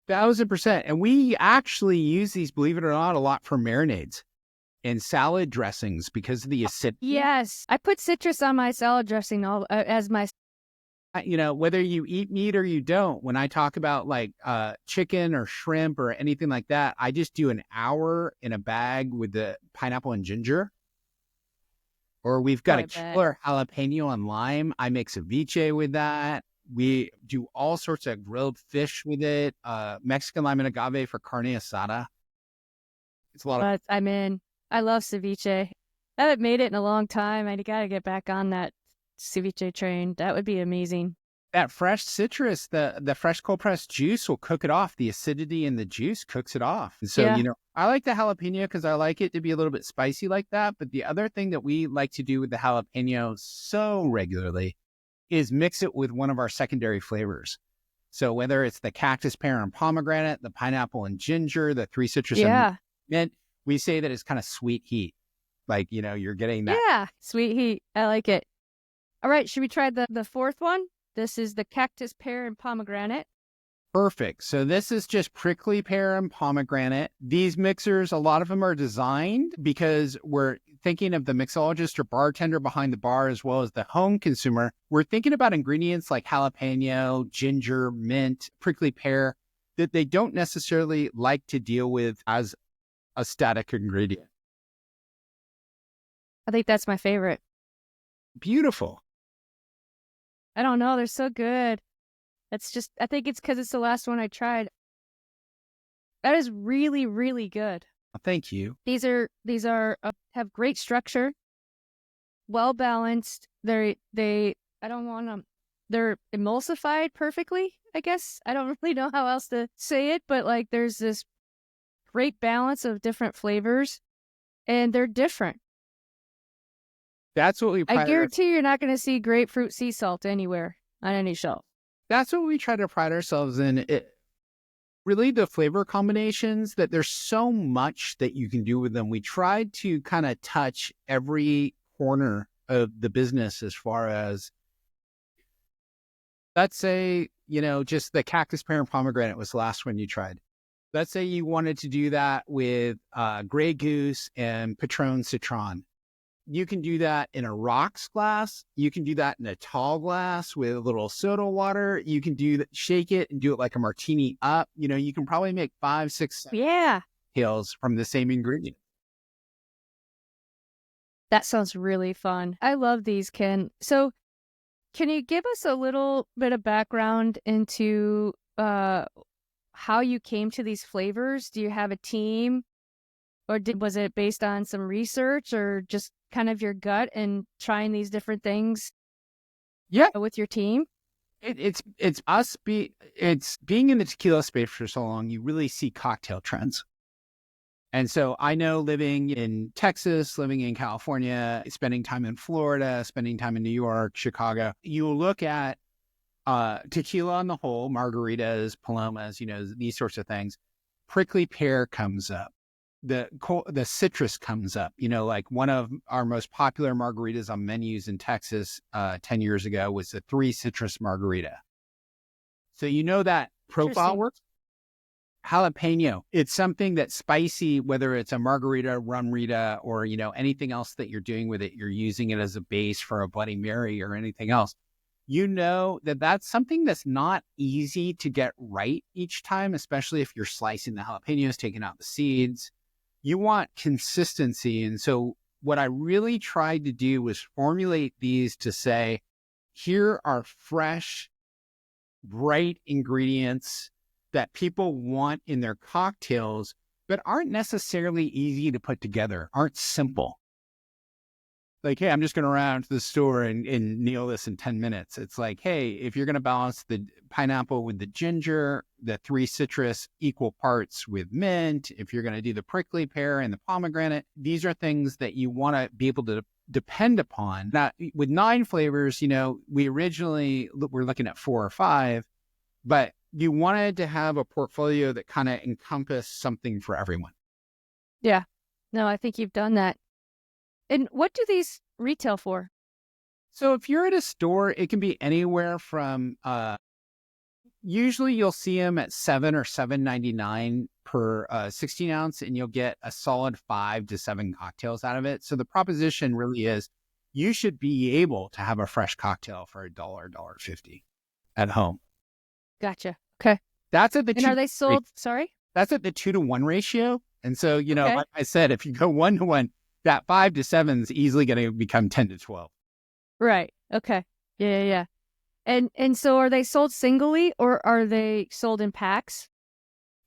1,000%. And we actually use these, believe it or not, a lot for marinades and salad dressings because of the acidity. Yes. I put citrus on my salad dressing as my... whether you eat meat or you don't, when I talk about like chicken or shrimp or anything like that, I just do an hour in a bag with the pineapple and ginger. Or we've got a killer jalapeno and lime. I make ceviche with that. We do all sorts of grilled fish with it. Mexican lime and agave for carne asada. It's a lot of... I'm in. I love ceviche. I haven't made it in a long time. I got to get back on that ceviche train. That would be amazing. That fresh citrus, the fresh cold pressed juice will cook it off. The acidity in the juice cooks it off. And so, I like the jalapeno because I like it to be a little bit spicy like that. But the other thing that we like to do with the jalapeno so regularly is mix it with one of our secondary flavors. So whether it's the cactus, pear, and pomegranate, the pineapple and ginger, the 3 citrus and mint, we say that it's kind of sweet heat. Like, you're getting that. Yeah, sweet heat. I like it. All right, should we try the fourth one? This is the cactus, pear, and pomegranate. Perfect. So this is just prickly pear and pomegranate. These mixers, a lot of them are designed because we're thinking of the mixologist or bartender behind the bar as well as the home consumer. We're thinking about ingredients like jalapeno, ginger, mint, prickly pear that they don't necessarily like to deal with as a static ingredient. I think that's my favorite. Beautiful. I don't know. They're so good. I think it's because it's the last one I tried. That is really, really good. Thank you. These are have great structure, well balanced. They're emulsified perfectly, I guess. I don't really know how else to say it, but like there's this great balance of different flavors, and they're different. That's what we... I guarantee you're not going to see grapefruit sea salt anywhere on any shelf. That's what we try to pride ourselves in. Really the flavor combinations, that there's so much that you can do with them. We tried to kind of touch every corner of the business as far as, let's say, just the cactus, pear, and pomegranate was the last one you tried. Let's say you wanted to do that with Grey Goose and Patron Citron. You can do that in a rocks glass. You can do that in a tall glass with a little soda water. You can shake it and do it like a martini up. You can probably make 5, 6, 7 cocktails from the same ingredient. That sounds really fun. I love these, Ken. So can you give us a little bit of background into how you came to these flavors? Do you have a team? Or was it based on some research or just kind of your gut and trying these different things with your team? It's being in the tequila space for so long, you really see cocktail trends. And so I know, living in Texas, living in California, spending time in Florida, spending time in New York, Chicago, you look at Tequila on the whole, margaritas, palomas, these sorts of things. Prickly pear comes up. The citrus comes up. Like one of our most popular margaritas on menus in Texas 10 years ago was the 3 citrus margarita. So that profile works. Jalapeno, it's something that's spicy, whether it's a margarita, rumrita, or anything else that you're doing with it. You're using it as a base for a Bloody Mary or anything else. That's something that's not easy to get right each time, especially if you're slicing the jalapenos, taking out the seeds. You want consistency. And so what I really tried to do was formulate these to say, here are fresh, bright ingredients that people want in their cocktails, but aren't necessarily easy to put together, aren't simple. Like, hey, I'm just going to run out to the store and nail this in 10 minutes. It's like, hey, if you're going to balance the pineapple with the ginger, the 3 citrus equal parts with mint, if you're going to do the prickly pear and the pomegranate, these are things that you want to be able to depend upon. Now, with 9 flavors, we originally were looking at 4 or 5, but you wanted to have a portfolio that kind of encompassed something for everyone. Yeah. No, I think you've done that. And what do these retail for? So if you're at a store, it can be anywhere from, usually you'll see them at $7 or $7.99 per 16 ounce, and you'll get a solid 5 to 7 cocktails out of it. So the proposition really is you should be able to have a fresh cocktail for $1, $1.50 at home. Gotcha. Okay. That's at the and are they sold? Sorry? That's at the 2-to-1 ratio. And so, like I said, if you go 1-to-1, that 5 to 7 is easily going to become 10 to 12. Right. Okay. Yeah. And so are they sold singly or are they sold in packs?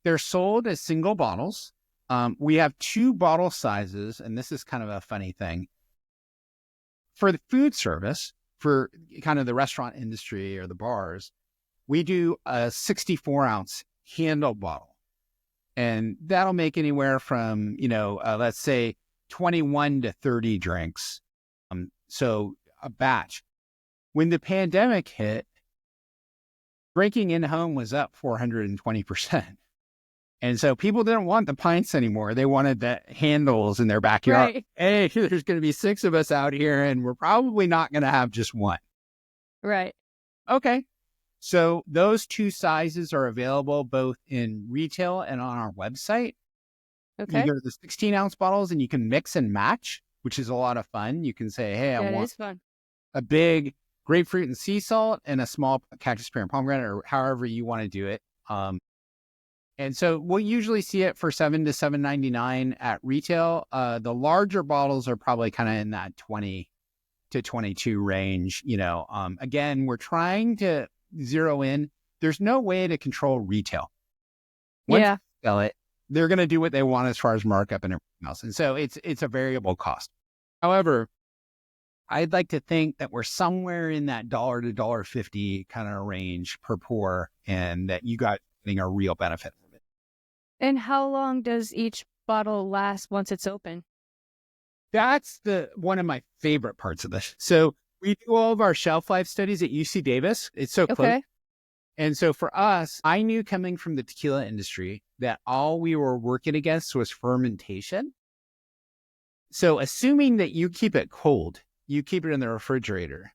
They're sold as single bottles. We have 2 bottle sizes, and this is kind of a funny thing. For the food service, for kind of the restaurant industry or the bars, we do a 64-ounce handle bottle. And that'll make anywhere from, let's say 21 to 30 drinks. So a batch. When the pandemic hit, drinking in home was up 420%. And so people didn't want the pints anymore. They wanted the handles in their backyard. Right. Hey, there's going to be 6 of us out here, and we're probably not going to have just one. Right. Okay. So those 2 sizes are available both in retail and on our website. Okay. You go to the 16-ounce bottles and you can mix and match, which is a lot of fun. You can say, hey, I want a big grapefruit and sea salt and a small cactus, pear, and pomegranate, or however you want to do it. And so we'll usually see it for $7 to $7.99 at retail. The larger bottles are probably kind of in that 20 to 22 range. Again, we're trying to zero in. There's no way to control retail. Once you sell it, they're going to do what they want as far as markup and everything else. And so it's a variable cost. However, I'd like to think that we're somewhere in that $1 to $1.50 kind of range per pour, and that you got getting a real benefit from it. And how long does each bottle last once it's open? That's one of my favorite parts of this. So we do all of our shelf life studies at UC Davis. It's so close. And so for us, I knew coming from the tequila industry that all we were working against was fermentation. So assuming that you keep it cold, you keep it in the refrigerator.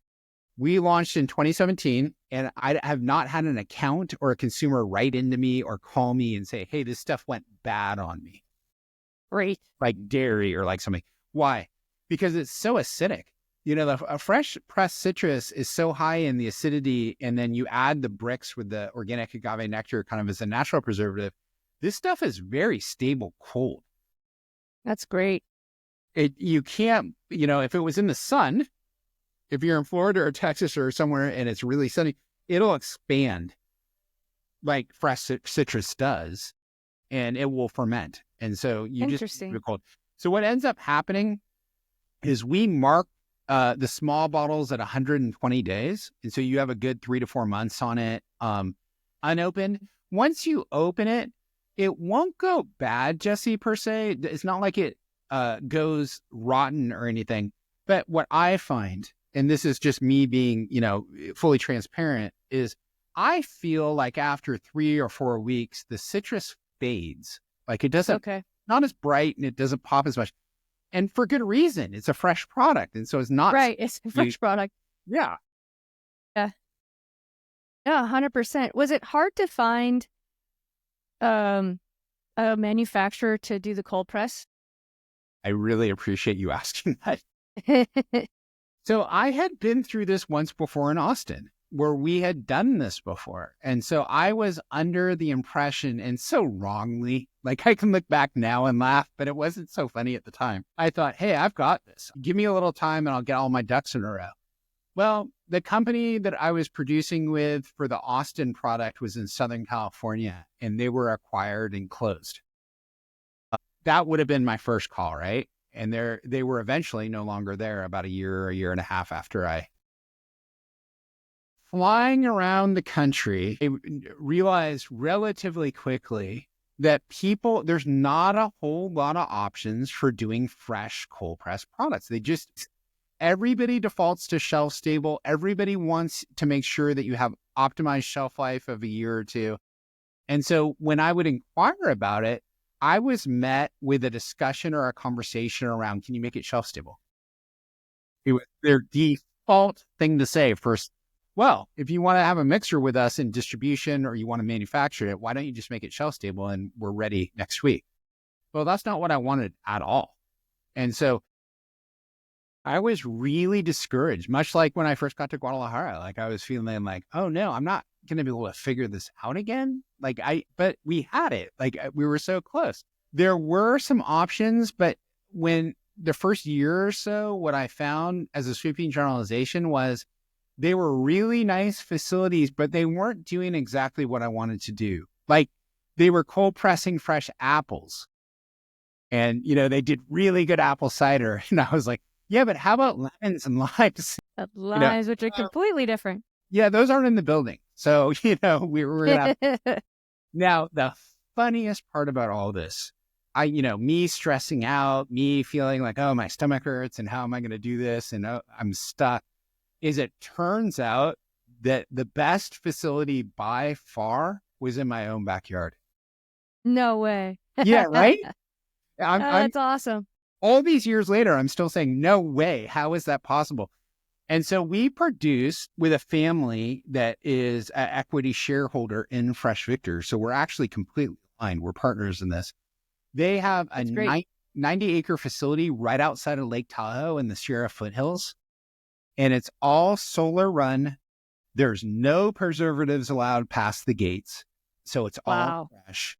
We launched in 2017, and I have not had an account or a consumer write into me or call me and say, hey, this stuff went bad on me. Right. Like dairy or like something. Why? Because it's so acidic. A fresh pressed citrus is so high in the acidity, and then you add the bricks with the organic agave nectar kind of as a natural preservative. This stuff is very stable cold. That's great. You can't, if it was in the sun, if you're in Florida or Texas or somewhere and it's really sunny, it'll expand like fresh citrus does, and it will ferment. And so you just keep it cold. So what ends up happening is we mark the small bottles at 120 days. And so you have a good 3 to 4 months on it, unopened. Once you open it, it won't go bad, Jesse, per se. It's not like it goes rotten or anything. But what I find and this is just me being, fully transparent, is I feel like after 3 or 4 weeks, the citrus fades. Like it doesn't, not as bright and it doesn't pop as much. And for good reason. It's a fresh product. And so it's not. Right. It's a fresh product. Yeah. Yeah. Yeah, 100%. Was it hard to find a manufacturer to do the cold press? I really appreciate you asking that. So I had been through this once before in Austin, where we had done this before. And so I was under the impression, and so wrongly, like I can look back now and laugh, but it wasn't so funny at the time. I thought, hey, I've got this. Give me a little time and I'll get all my ducks in a row. Well, the company that I was producing with for the Austin product was in Southern California, and they were acquired and closed. That would have been my first call, right? And they were eventually no longer there about a year and a half after I. Flying around the country, I realized relatively quickly that there's not a whole lot of options for doing fresh cold press products. Everybody defaults to shelf stable. Everybody wants to make sure that you have optimized shelf life of a year or two. And so when I would inquire about it, I was met with a discussion or a conversation around, can you make it shelf stable? It was their default thing to say first. Well, if you want to have a mixer with us in distribution or you want to manufacture it, why don't you just make it shelf stable and we're ready next week? Well, that's not what I wanted at all. And so I was really discouraged, much like when I first got to Guadalajara. Like I was feeling like, oh no, I'm not going to be able to figure this out again. But we had it. Like we were so close. There were some options, but when the first year or so, what I found as a sweeping generalization was they were really nice facilities, but they weren't doing exactly what I wanted to do. Like they were cold pressing fresh apples and, they did really good apple cider. And I was like, yeah, but how about lemons and limes? Limes, which are completely different. Yeah, those aren't in the building. So, we were going to Now, the funniest part about all this, me stressing out, me feeling like, oh, my stomach hurts and how am I going to do this? And I'm stuck, is it turns out that the best facility by far was in my own backyard. No way. Yeah, right? That's awesome. All these years later, I'm still saying, no way. How is that possible? And so we produce with a family that is an equity shareholder in Fresh Victor. So we're actually completely aligned. We're partners in this. They have a 90-acre facility right outside of Lake Tahoe in the Sierra foothills. And it's all solar run. There's no preservatives allowed past the gates. So it's all fresh.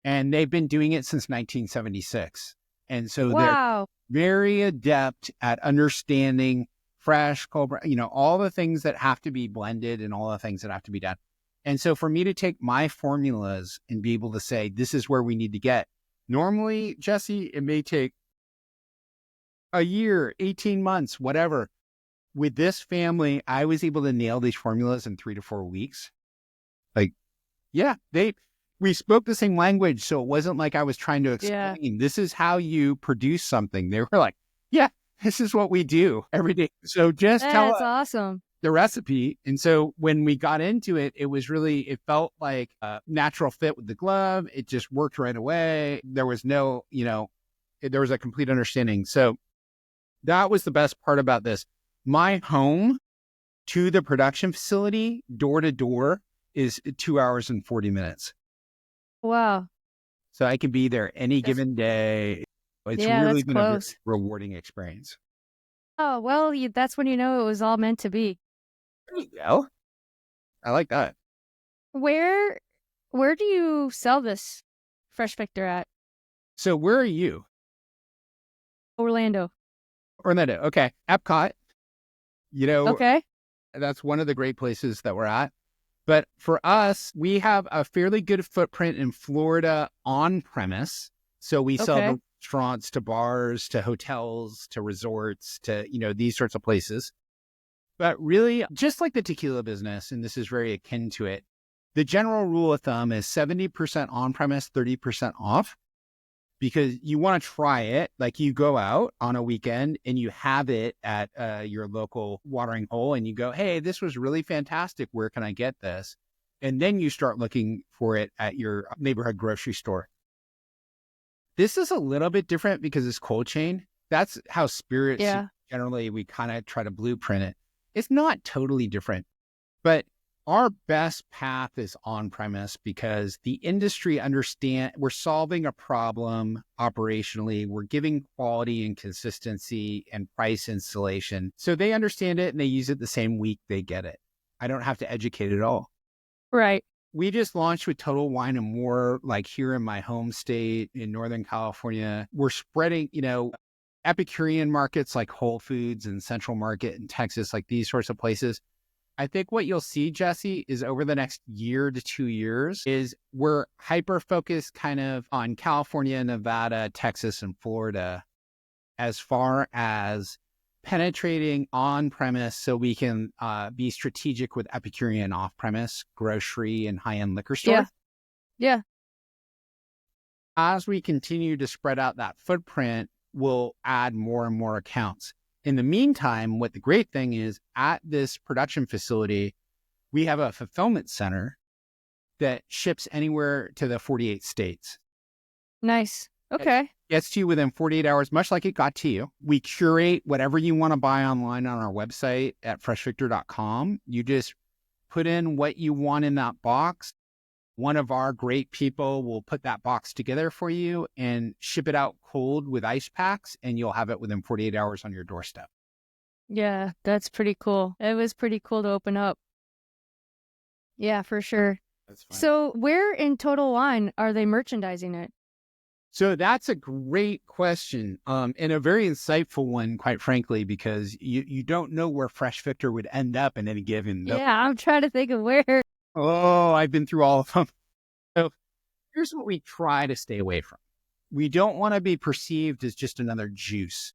And they've been doing it since 1976. And so they're very adept at understanding fresh, cold, all the things that have to be blended and all the things that have to be done. And so for me to take my formulas and be able to say, this is where we need to get. Normally, Jesse, it may take a year, 18 months, whatever. With this family, I was able to nail these formulas in 3 to 4 weeks. We spoke the same language. So it wasn't like I was trying to explain, this is how you produce something. They were like, yeah, this is what we do every day. So just tell us awesome. the recipe. And so when we got into it, it felt like a natural fit with the glove. It just worked right away. There was no, there was a complete understanding. So that was the best part about this. My home to the production facility, door to door, is 2 hours and 40 minutes. Wow. So I can be there any given day. It's really been a very rewarding experience. Oh, well, that's when you know it was all meant to be. There you go. I like that. Where do you sell this Fresh Victor at? So where are you? Orlando. Okay. Epcot. Okay. That's one of the great places that we're at. But for us, we have a fairly good footprint in Florida on premise. So we sell to restaurants, to bars, to hotels, to resorts, to, these sorts of places. But really, just like the tequila business, and this is very akin to it, the general rule of thumb is 70% on premise, 30% off. because you want to try it. Like you go out on a weekend and you have it at your local watering hole and you go, hey, this was really fantastic. Where can I get this? And then you start looking for it at your neighborhood grocery store. This is a little bit different because it's cold chain. That's how spirits generally, we kind of try to blueprint it. It's not totally different, but our best path is on premise because the industry understand we're solving a problem operationally. We're giving quality and consistency and price installation. So they understand it and they use it the same week they get it. I don't have to educate at all. Right. We just launched with Total Wine & More, like here in my home state in Northern California. We're spreading, Epicurean markets like Whole Foods and Central Market in Texas, like these sorts of places. I think what you'll see, Jesse, is over the next year to 2 years is we're hyper-focused kind of on California, Nevada, Texas, and Florida as far as penetrating on-premise so we can be strategic with Epicurean off-premise, grocery, and high-end liquor stores. Yeah. As we continue to spread out that footprint, we'll add more and more accounts. In the meantime, what the great thing is at this production facility, we have a fulfillment center that ships anywhere to the 48 states. Nice. Okay. It gets to you within 48 hours, much like it got to you. We curate whatever you want to buy online on our website at freshvictor.com. You just put in what you want in that box. One of our great people will put that box together for you and ship it out cold with ice packs, and you'll have it within 48 hours on your doorstep. Yeah, that's pretty cool. It was pretty cool to open up. Yeah, for sure. That's fine. So where in Total Wine are they merchandising it? So that's a great question, and a very insightful one, quite frankly, because you don't know where Fresh Victor would end up in any given. Yeah, I'm trying to think of where. Oh, I've been through all of them. So here's what we try to stay away from. We don't want to be perceived as just another juice.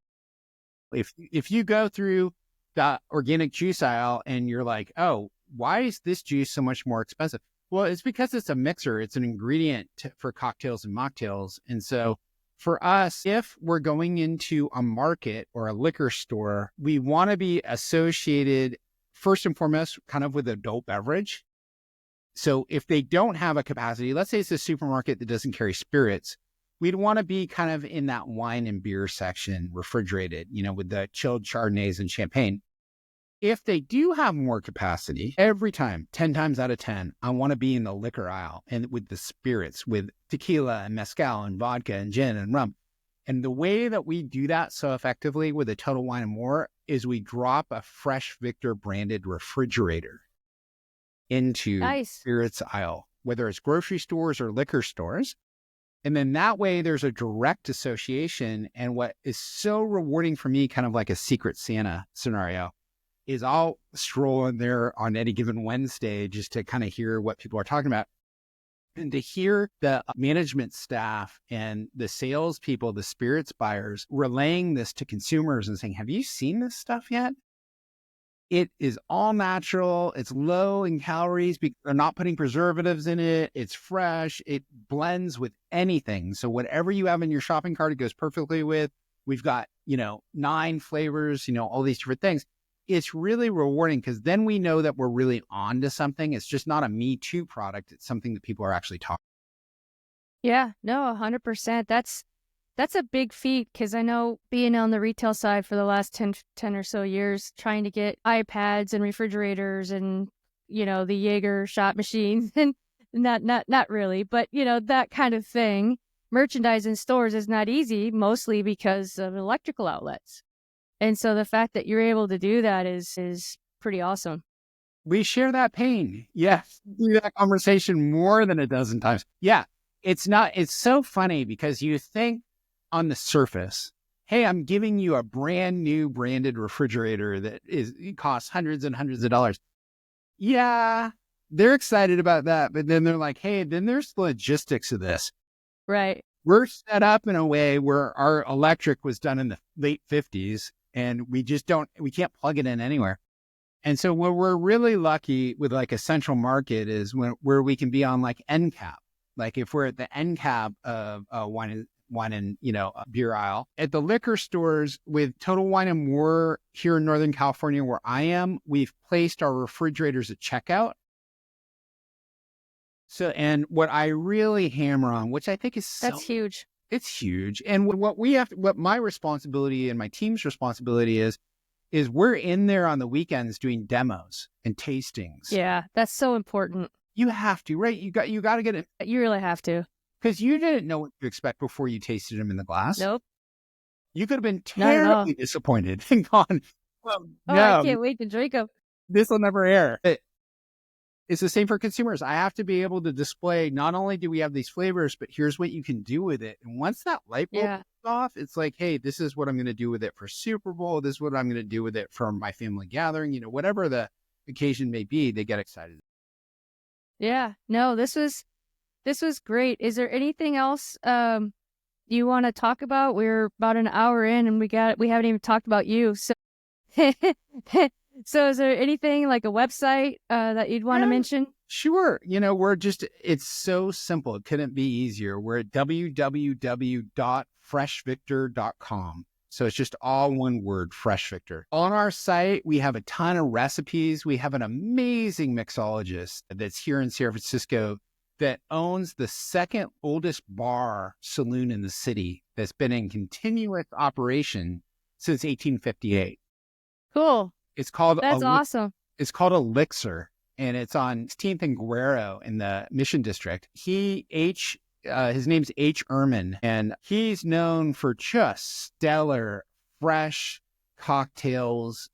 If you go through the organic juice aisle and you're like, oh, why is this juice so much more expensive? Well, it's because it's a mixer. It's an ingredient for cocktails and mocktails. And so for us, if we're going into a market or a liquor store, we want to be associated first and foremost kind of with adult beverage. So if they don't have a capacity, let's say it's a supermarket that doesn't carry spirits, we'd want to be kind of in that wine and beer section, refrigerated, with the chilled Chardonnays and champagne. If they do have more capacity, every time, 10 times out of 10, I want to be in the liquor aisle and with the spirits, with tequila and mezcal and vodka and gin and rum. And the way that we do that so effectively with a Total Wine & More is we drop a Fresh Victor branded refrigerator into spirits aisle, whether it's grocery stores or liquor stores. And then that way there's a direct association. And what is so rewarding for me, kind of like a Secret Santa scenario, is I'll stroll in there on any given Wednesday just to kind of hear what people are talking about. And to hear the management staff and the salespeople, the spirits buyers, relaying this to consumers and saying, have you seen this stuff yet? It is all natural. It's low in calories. They're not putting preservatives in it. It's fresh. It blends with anything. So whatever you have in your shopping cart, it goes perfectly with. We've got, 9 flavors, all these different things. It's really rewarding because then we know that we're really on to something. It's just not a Me Too product. It's something that people are actually talking. Yeah, no, 100%. That's a big feat because I know being on the retail side for the last 10 or so years, trying to get iPads and refrigerators and, the Jaeger shot machines and not really, but, that kind of thing. Merchandise in stores is not easy, mostly because of electrical outlets. And so the fact that you're able to do that is pretty awesome. We share that pain. Yes. Do that conversation more than a dozen times. Yeah. It's so funny because you think on the surface, hey, I'm giving you a brand new branded refrigerator that it costs hundreds and hundreds of dollars. Yeah. They're excited about that. But then they're like, hey, then there's the logistics of this. Right. We're set up in a way where our electric was done in the late 50s and we can't plug it in anywhere. And so where we're really lucky with like a central market is where we can be on like end cap. Like if we're at the end cap of a wine wine and, beer aisle. At the liquor stores with Total Wine and More here in Northern California, where I am, we've placed our refrigerators at checkout. So, and what I really hammer on, which I think is that's huge. It's huge. And what my responsibility and my team's responsibility is we're in there on the weekends doing demos and tastings. Yeah, that's so important. You have to, right? You got to get it. You really have to. Because you didn't know what to expect before you tasted them in the glass. Nope. You could have been terribly disappointed and gone, well, no, I can't wait to drink them. This will never air. It's the same for consumers. I have to be able to display, not only do we have these flavors, but here's what you can do with it. And once that light bulb goes off, it's like, hey, this is what I'm going to do with it for Super Bowl. This is what I'm going to do with it for my family gathering. Whatever the occasion may be, they get excited. Yeah. No, this was great. Is there anything else you want to talk about? We're about an hour in and we haven't even talked about you. So So is there anything like a website that you'd want to mention? Sure. It's so simple. It couldn't be easier. We're at www.freshvictor.com. So it's just all one word, Fresh Victor. On our site, we have a ton of recipes. We have an amazing mixologist that's here in San Francisco that owns the second oldest bar saloon in the city that's been in continuous operation since 1858. Cool. It's called awesome. It's called Elixir, and it's on 16th and Guerrero in the Mission District. His name's H. Ehrman, and he's known for just stellar, fresh cocktails,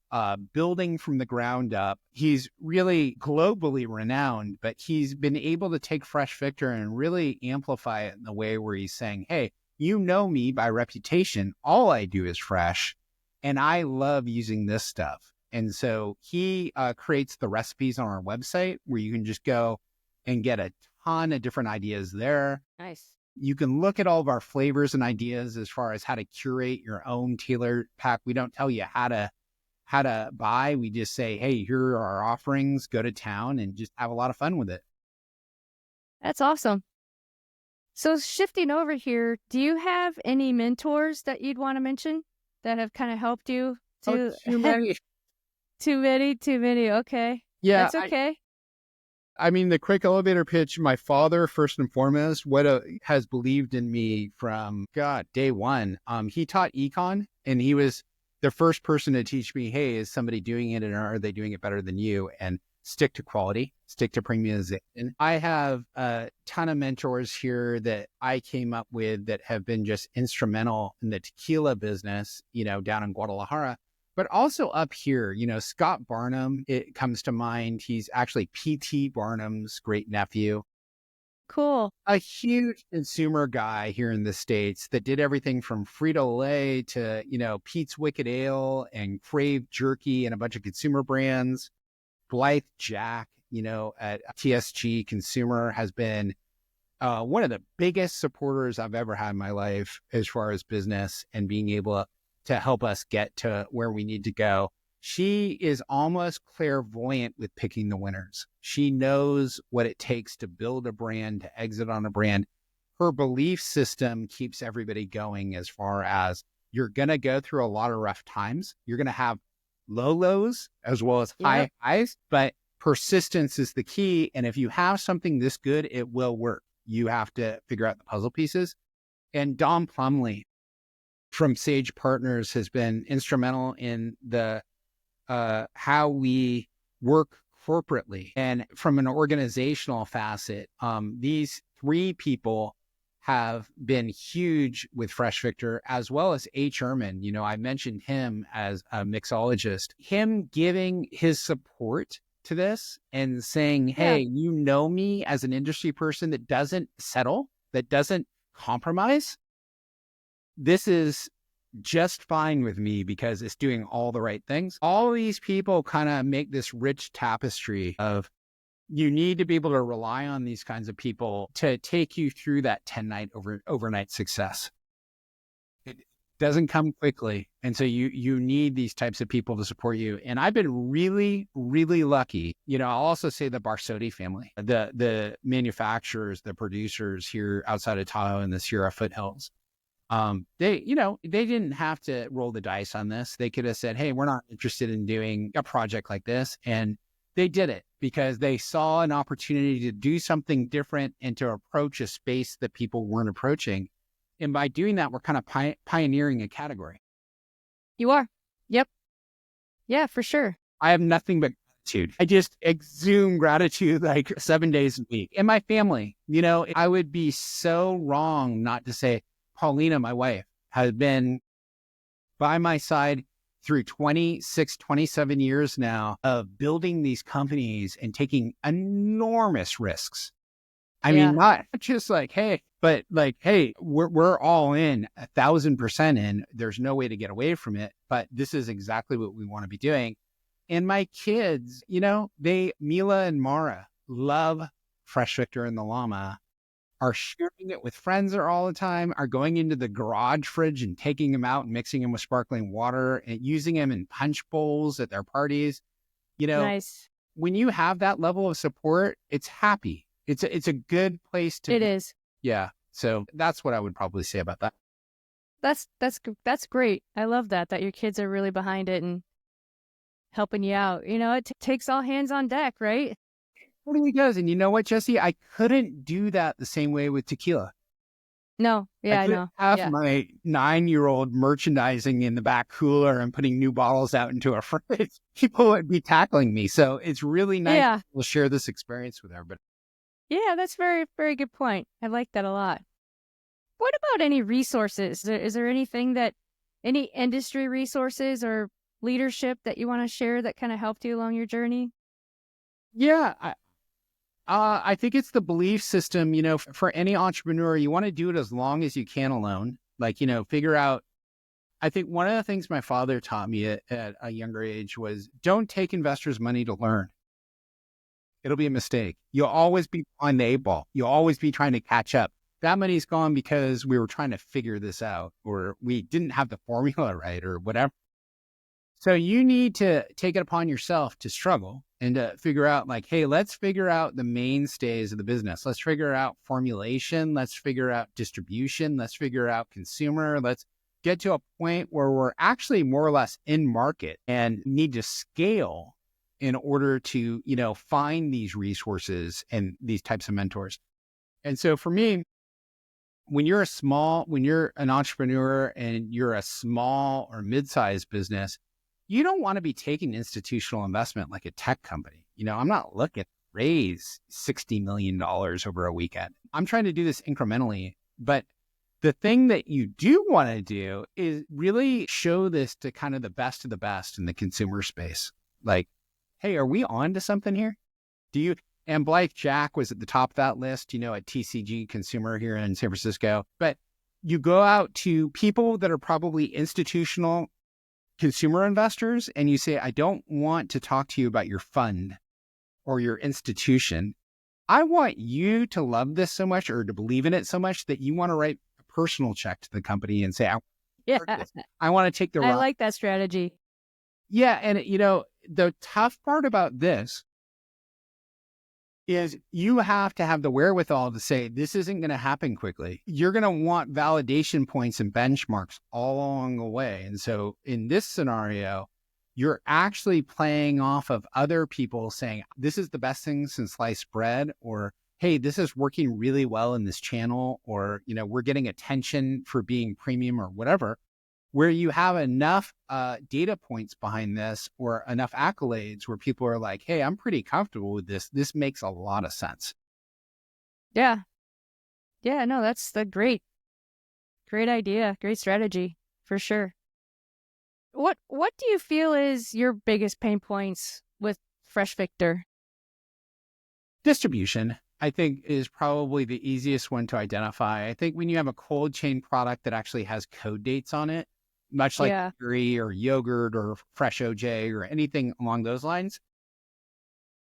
building from the ground up. He's really globally renowned, but he's been able to take Fresh Victor and really amplify it in the way where he's saying, hey, you know me by reputation. All I do is fresh, and I love using this stuff. And so he creates the recipes on our website where you can just go and get a ton of different ideas there. Nice. You can look at all of our flavors and ideas as far as how to curate your own tailored pack. We don't tell you how to buy. We just say, hey, here are our offerings. Go to town and just have a lot of fun with it. That's awesome. So shifting over here, do you have any mentors that you'd want to mention that have kind of helped you? Too many. Too many. Okay. Yeah. That's okay. I mean, the quick elevator pitch, my father, first and foremost, has believed in me from, day one. He taught econ, and he was the first person to teach me, hey, is somebody doing it, and are they doing it better than you? And stick to quality, stick to premiumization. I have a ton of mentors here that I came up with that have been just instrumental in the tequila business, down in Guadalajara. But also up here, Scott Barnum, it comes to mind. He's actually P.T. Barnum's great nephew. Cool. A huge consumer guy here in the States that did everything from Frito-Lay to, Pete's Wicked Ale and Crave Jerky and a bunch of consumer brands. Blythe Jack, at TSG Consumer has been one of the biggest supporters I've ever had in my life as far as business and being able to help us get to where we need to go. She is almost clairvoyant with picking the winners. She knows what it takes to build a brand, to exit on a brand. Her belief system keeps everybody going as far as you're going to go through a lot of rough times. You're going to have low lows as well as high highs, but persistence is the key. And if you have something this good, it will work. You have to figure out the puzzle pieces. And Don Plumley from Sage Partners has been instrumental in the how we work corporately. And from an organizational facet, these three people have been huge with Fresh Victor, as well as H. Ehrman. I mentioned him as a mixologist. Him giving his support to this and saying, hey, you know me as an industry person that doesn't settle, that doesn't compromise. This is just fine with me because it's doing all the right things. All of these people kind of make this rich tapestry of you need to be able to rely on these kinds of people to take you through that 10-night overnight success. It doesn't come quickly. And so you need these types of people to support you. And I've been really, really lucky. I'll also say the Barsotti family, the manufacturers, the producers here outside of Tahoe in the Sierra foothills. They didn't have to roll the dice on this. They could have said, hey, we're not interested in doing a project like this. And they did it because they saw an opportunity to do something different and to approach a space that people weren't approaching. And by doing that, we're kind of pioneering a category. You are. Yep. Yeah, for sure. I have nothing but gratitude. I just exude gratitude like 7 days a week. And my family, I would be so wrong not to say Paulina, my wife, has been by my side through 26, 27 years now of building these companies and taking enormous risks. I mean, not just like, hey, but like, hey, we're all in 1,000% in. There's no way to get away from it. But this is exactly what we want to be doing. And my kids, Mila and Mara love Fresh Victor and the Llama, are sharing it with friends all the time, are going into the garage fridge and taking them out and mixing them with sparkling water and using them in punch bowls at their parties. Nice. When you have that level of support, it's happy. It's a good place to be. It is. Yeah. So that's what I would probably say about that. That's great. I love that your kids are really behind it and helping you out. It takes all hands on deck, right? It really does. And you know what, Jesse? I couldn't do that the same way with tequila. No. Yeah, I know. Have my 9-year-old merchandising in the back cooler and putting new bottles out into a fridge. People would be tackling me. So it's really nice to share this experience with everybody. Yeah, that's very, very good point. I like that a lot. What about any resources? Is there any industry resources or leadership that you want to share that kind of helped you along your journey? Yeah, I think it's the belief system, for any entrepreneur, you want to do it as long as you can alone. Like, figure out, I think one of the things my father taught me at a younger age was don't take investors' money to learn. It'll be a mistake. You'll always be on the 8-ball. You'll always be trying to catch up. That money's gone because we were trying to figure this out, or we didn't have the formula right, or whatever. So you need to take it upon yourself to struggle and to figure out like, hey, let's figure out the mainstays of the business. Let's figure out formulation. Let's figure out distribution. Let's figure out consumer. Let's get to a point where we're actually more or less in market and need to scale in order to, find these resources and these types of mentors. And so for me, when you're an entrepreneur and you're a small or mid-sized business, you don't want to be taking institutional investment like a tech company. I'm not looking to raise $60 million over a weekend. I'm trying to do this incrementally. But the thing that you do want to do is really show this to kind of the best of the best in the consumer space. Like, hey, are we on to something here? And Blythe Jack was at the top of that list, at TCG Consumer here in San Francisco. But you go out to people that are probably institutional consumer investors and you say, I don't want to talk to you about your fund or your institution. I want you to love this so much or to believe in it so much that you want to write a personal check to the company and say, I want to take the I like that strategy. Yeah. And, the tough part about this is you have to have the wherewithal to say, this isn't going to happen quickly. You're going to want validation points and benchmarks all along the way. And so in this scenario, you're actually playing off of other people saying, this is the best thing since sliced bread, or, hey, this is working really well in this channel, or, we're getting attention for being premium or whatever, where you have enough data points behind this or enough accolades where people are like, hey, I'm pretty comfortable with this. This makes a lot of sense. Yeah. Yeah, no, that's the great idea. Great strategy for sure. What do you feel is your biggest pain points with Fresh Victor? Distribution, I think, is probably the easiest one to identify. I think when you have a cold chain product that actually has code dates on it, much like dairy or yogurt or fresh OJ or anything along those lines,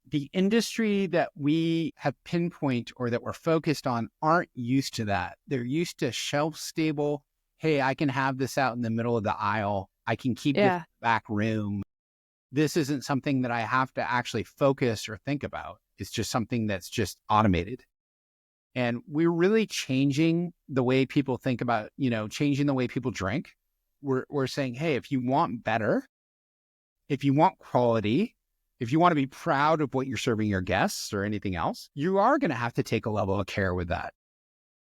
the industry that we have pinpoint or that we're focused on aren't used to that. They're used to shelf stable. Hey, I can have this out in the middle of the aisle. I can keep this back room. This isn't something that I have to actually focus or think about. It's just something that's just automated. And we're really changing the way people think about, changing the way people drink. We're saying, hey, if you want better, if you want quality, if you want to be proud of what you're serving your guests or anything else, you are going to have to take a level of care with that.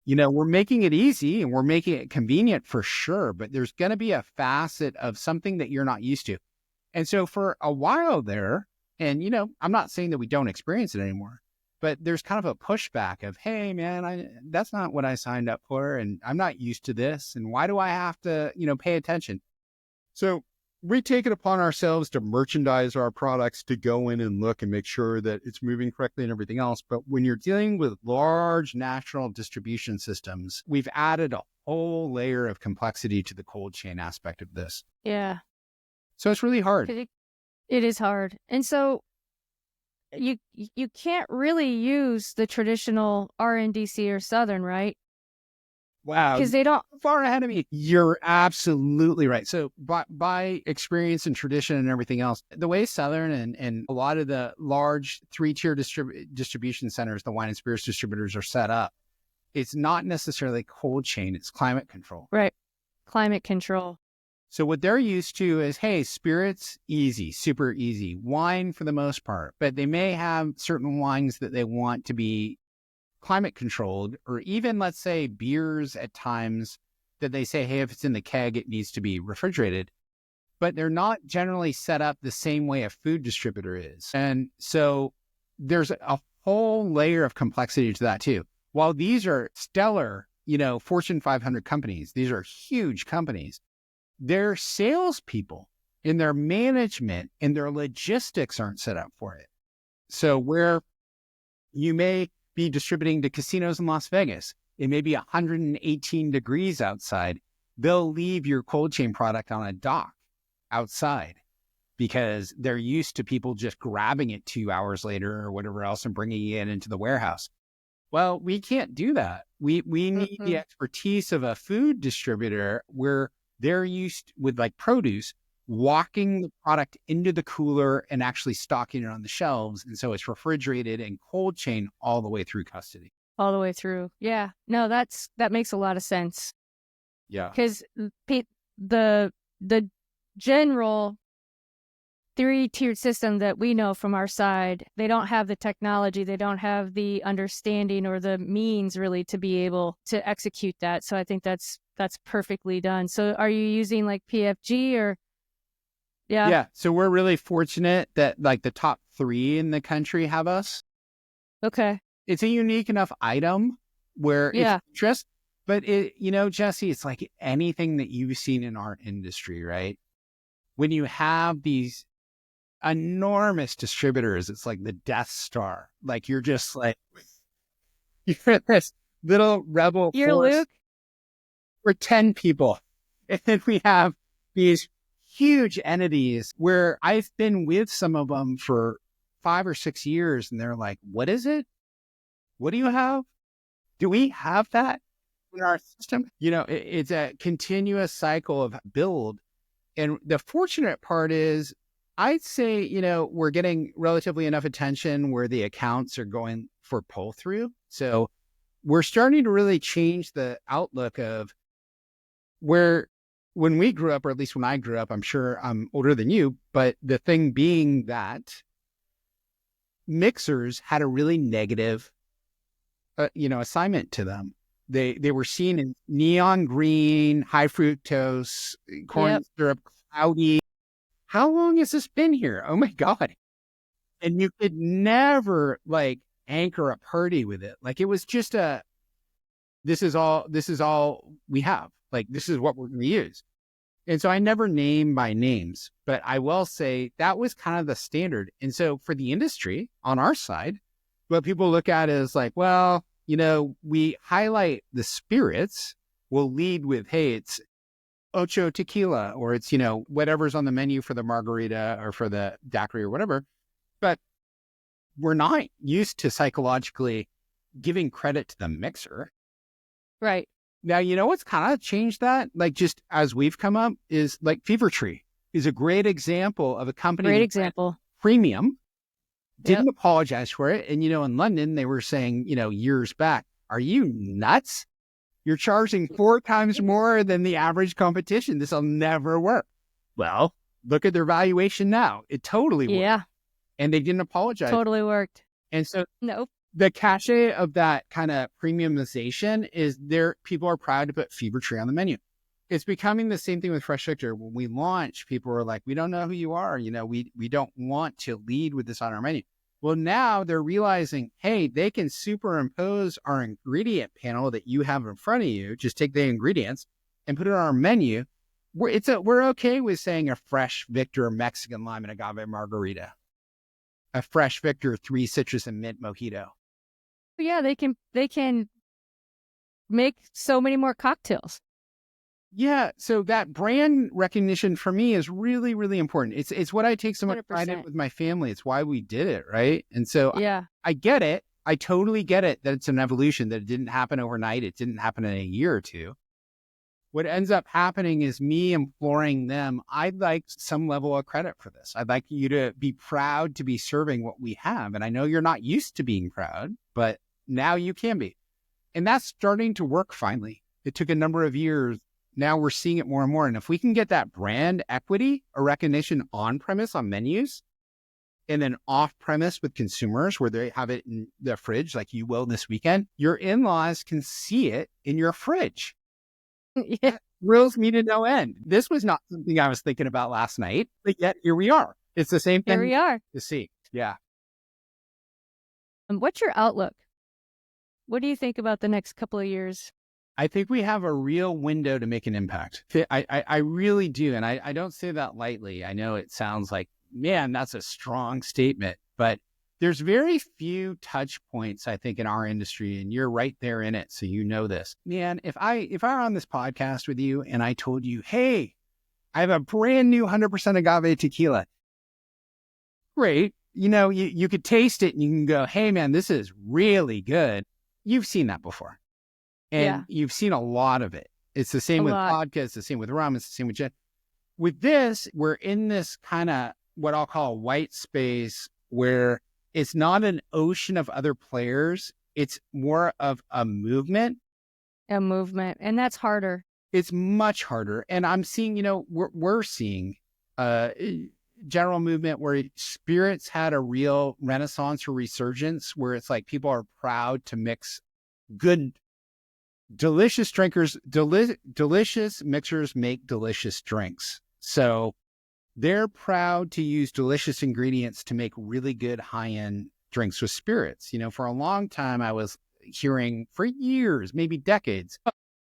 We're making it easy and we're making it convenient for sure, but there's going to be a facet of something that you're not used to. And so for a while there, and, I'm not saying that we don't experience it anymore, but there's kind of a pushback of, hey, man, that's not what I signed up for. And I'm not used to this. And why do I have to, pay attention? So we take it upon ourselves to merchandise our products, to go in and look and make sure that it's moving correctly and everything else. But when you're dealing with large national distribution systems, we've added a whole layer of complexity to the cold chain aspect of this. Yeah. So it's really hard. It is hard. And so you can't really use the traditional RNDC or Southern, right? Wow. Because they don't. Far ahead of me. You're absolutely right. So by experience and tradition and everything else, the way Southern and a lot of the large 3-tier distribution centers, the wine and spirits distributors, are set up, it's not necessarily cold chain, it's climate control. Right. Climate control. So what they're used to is, hey, spirits, easy, super easy. Wine for the most part, but they may have certain wines that they want to be climate controlled, or even, let's say, beers at times that they say, hey, if it's in the keg, it needs to be refrigerated. But they're not generally set up the same way a food distributor is. And so there's a whole layer of complexity to that too. While these are stellar, Fortune 500 companies, these are huge companies, their salespeople and their management and their logistics aren't set up for it. So where you may be distributing to casinos in Las Vegas, it may be 118 degrees outside. They'll leave your cold chain product on a dock outside because they're used to people just grabbing it 2 hours later or whatever else and bringing it into the warehouse. Well, we can't do that. We need the expertise of a food distributor where they're used with, like, produce, walking the product into the cooler and actually stocking it on the shelves. And so it's refrigerated and cold chain all the way through custody. All the way through. Yeah. No, that makes a lot of sense. Yeah. Because the general 3-tiered system that we know from our side, they don't have the technology, they don't have the understanding or the means really to be able to execute that. So I think that's perfectly done. So are you using like PFG or? Yeah. Yeah. So we're really fortunate that, like, the top 3 in the country have us. Okay. It's a unique enough item where it's just, but Jesse, it's like anything that you've seen in our industry, right? When you have these enormous distributors, it's like the Death Star. Like, you're just like, you're this little rebel You're force. Luke? We're 10 people. And then we have these huge entities where I've been with some of them for 5 or 6 years, and they're like, what is it? What do you have? Do we have that in our system? It's a continuous cycle of build. And the fortunate part is, I'd say, we're getting relatively enough attention where the accounts are going for pull through. So we're starting to really change the outlook of where, when we grew up, or at least when I grew up, I'm sure I'm older than you, but the thing being that mixers had a really negative, assignment to them. They were seen in neon green, high fructose, corn syrup, cloudy. How long has this been here? Oh my God. And you could never, like, anchor a party with it. Like, it was just this is all we have. Like, this is what we're going to use. And so I never name by names, but I will say that was kind of the standard. And so for the industry on our side, what people look at is like, well, we highlight the spirits. We'll lead with, hey, it's Ocho tequila, or it's, whatever's on the menu for the margarita or for the daiquiri or whatever. But we're not used to psychologically giving credit to the mixer. Right. Now, what's kind of changed that? Like, just as we've come up, is like Fever Tree is a great example of a company. Great example. Premium. Didn't apologize for it. And, in London, they were saying, years back, Are you nuts? You're charging 4 times more than the average competition. This will never work. Well, look at their valuation now. It totally worked. Yeah. And they didn't apologize. Totally worked. And so nope. The cachet of that kind of premiumization is people are proud to put Fever Tree on the menu. It's becoming the same thing with Fresh Victor. When we launch, people are like, we don't know who you are. We don't want to lead with this on our menu. Well, now they're realizing, hey, they can superimpose our ingredient panel that you have in front of you. Just take the ingredients and put it on our menu. We're okay with saying a Fresh Victor Mexican lime and agave margarita, a Fresh Victor 3 citrus and mint mojito. Yeah, they can make so many more cocktails. Yeah, so that brand recognition for me is really, really important. It's what I take so much 100%. pride in with my family. It's why we did it, right? And so yeah, I get it. I totally get it that it's an evolution, that it didn't happen overnight. It didn't happen in a year or two. What ends up happening is me imploring them, I'd like some level of credit for this. I'd like you to be proud to be serving what we have. And I know you're not used to being proud, but now you can be. And that's starting to work finally. It took a number of years. Now we're seeing it more and more. And if we can get that brand equity or recognition on premise on menus, and then off premise with consumers where they have it in their fridge, like you will this weekend, your in-laws can see it in your fridge. yeah. That thrills me to no end. This was not something I was thinking about last night, but yet here we are. It's the same thing. Here we are. To see. Yeah. What's your outlook? What do you think about the next couple of years? I think we have a real window to make an impact. I really do. And I don't say that lightly. I know it sounds like, man, that's a strong statement, but there's very few touch points, I think, in our industry, and you're right there in it. So you know this. Man, if I were on this podcast with you and I told you, hey, I have a brand new 100% agave tequila. Great. You could taste it and you can go, hey, man, this is really good. You've seen that before. And you've seen a lot of it. It's the same with vodka. It's the same with rum. It's the same with gin. With this, we're in this kind of what I'll call a white space where it's not an ocean of other players. It's more of a movement. A movement. And that's harder. It's much harder. And I'm seeing, we're seeing general movement where spirits had a real renaissance or resurgence where it's like people are proud to mix good, delicious drinkers, delicious mixers make delicious drinks. So they're proud to use delicious ingredients to make really good high-end drinks with spirits. For a long time, I was hearing for years, maybe decades,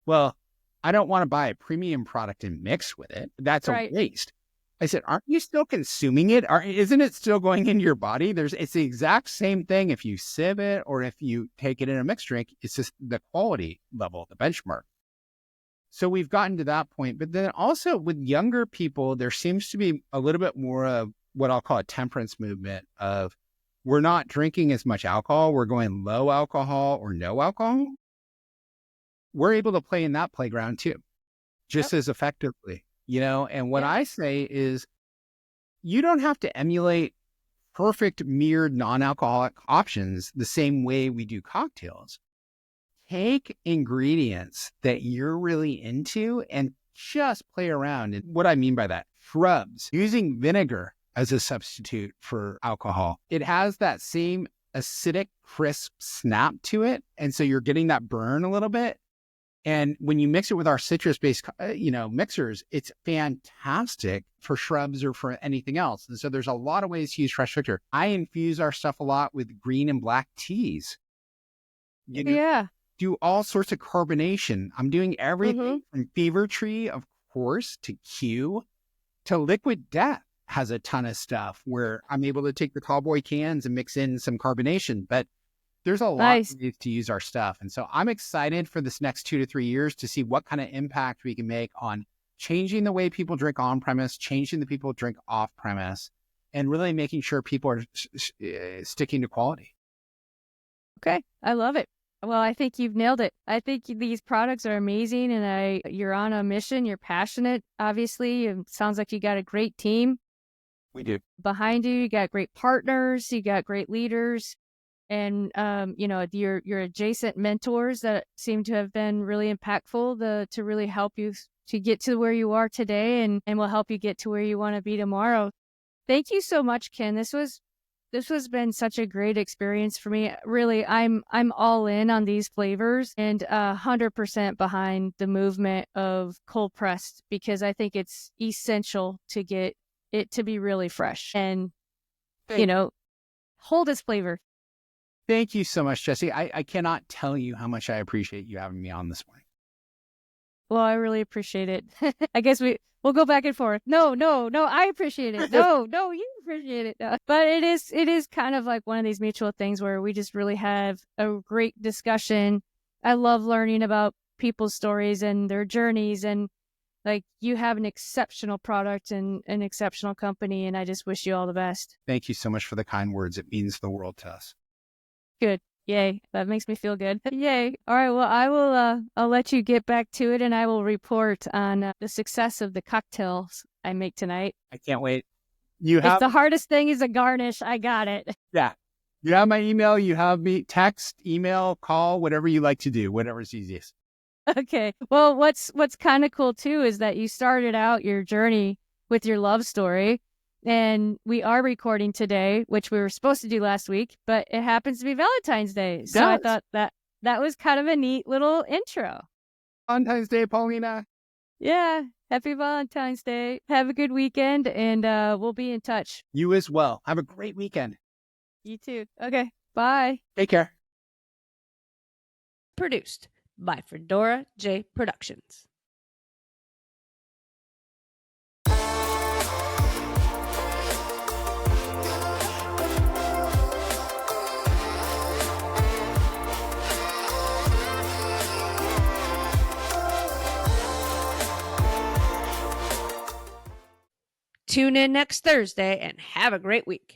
well, I don't want to buy a premium product and mix with it. That's a waste. I said, aren't you still consuming it? Isn't it still going into your body? It's the exact same thing if you sieve it or if you take it in a mixed drink. It's just the quality level, the benchmark. So we've gotten to that point. But then also with younger people, there seems to be a little bit more of what I'll call a temperance movement of we're not drinking as much alcohol. We're going low alcohol or no alcohol. We're able to play in that playground too, just as effectively. And what I say is you don't have to emulate perfect mirrored non-alcoholic options the same way we do cocktails. Take ingredients that you're really into and just play around. And what I mean by that, shrubs, using vinegar as a substitute for alcohol. It has that same acidic, crisp snap to it. And so you're getting that burn a little bit. And when you mix it with our citrus-based, mixers, it's fantastic for shrubs or for anything else. And so there's a lot of ways to use Fresh Victor. I infuse our stuff a lot with green and black teas. Do all sorts of carbonation. I'm doing everything from Fever Tree, of course, to Q, to Liquid Death has a ton of stuff where I'm able to take the tall boy cans and mix in some carbonation. But there's a lot of ways to use our stuff. And so I'm excited for this next 2 to 3 years to see what kind of impact we can make on changing the way people drink on premise, changing the people drink off premise, and really making sure people are sticking to quality. Okay. I love it. Well, I think you've nailed it. I think these products are amazing and you're on a mission. You're passionate, obviously. It sounds like you got a great team. We do. Behind you, you got great partners. You got great leaders. and your adjacent mentors that seem to have been really impactful to really help you to get to where you are today, and will help you get to where you want to be tomorrow. Thank you so much, Ken. This has been such a great experience for me. Really, I'm all in on these flavors and 100% behind the movement of cold pressed, because I think it's essential to get it to be really fresh and hold its flavor. Thank you so much, Jesse. I cannot tell you how much I appreciate you having me on this morning. Well, I really appreciate it. I guess we'll go back and forth. No, I appreciate it. No, you appreciate it. No. But it is kind of like one of these mutual things where we just really have a great discussion. I love learning about people's stories and their journeys, and like, you have an exceptional product and an exceptional company, and I just wish you all the best. Thank you so much for the kind words. It means the world to us. Good. Yay. That makes me feel good. Yay. All right. Well, I'll let you get back to it, and I will report on the success of the cocktails I make tonight. I can't wait. If the hardest thing is a garnish, I got it. Yeah. You have my email. You have me text, email, call, whatever you like to do, whatever's easiest. Okay. Well, what's kind of cool too is that you started out your journey with your love story. And we are recording today, which we were supposed to do last week, but it happens to be Valentine's Day. So I thought that was kind of a neat little intro. Valentine's Day, Paulina. Yeah. Happy Valentine's Day. Have a good weekend, and we'll be in touch. You as well. Have a great weekend. You too. Okay. Bye. Take care. Produced by Fedora J Productions. Tune in next Thursday and have a great week.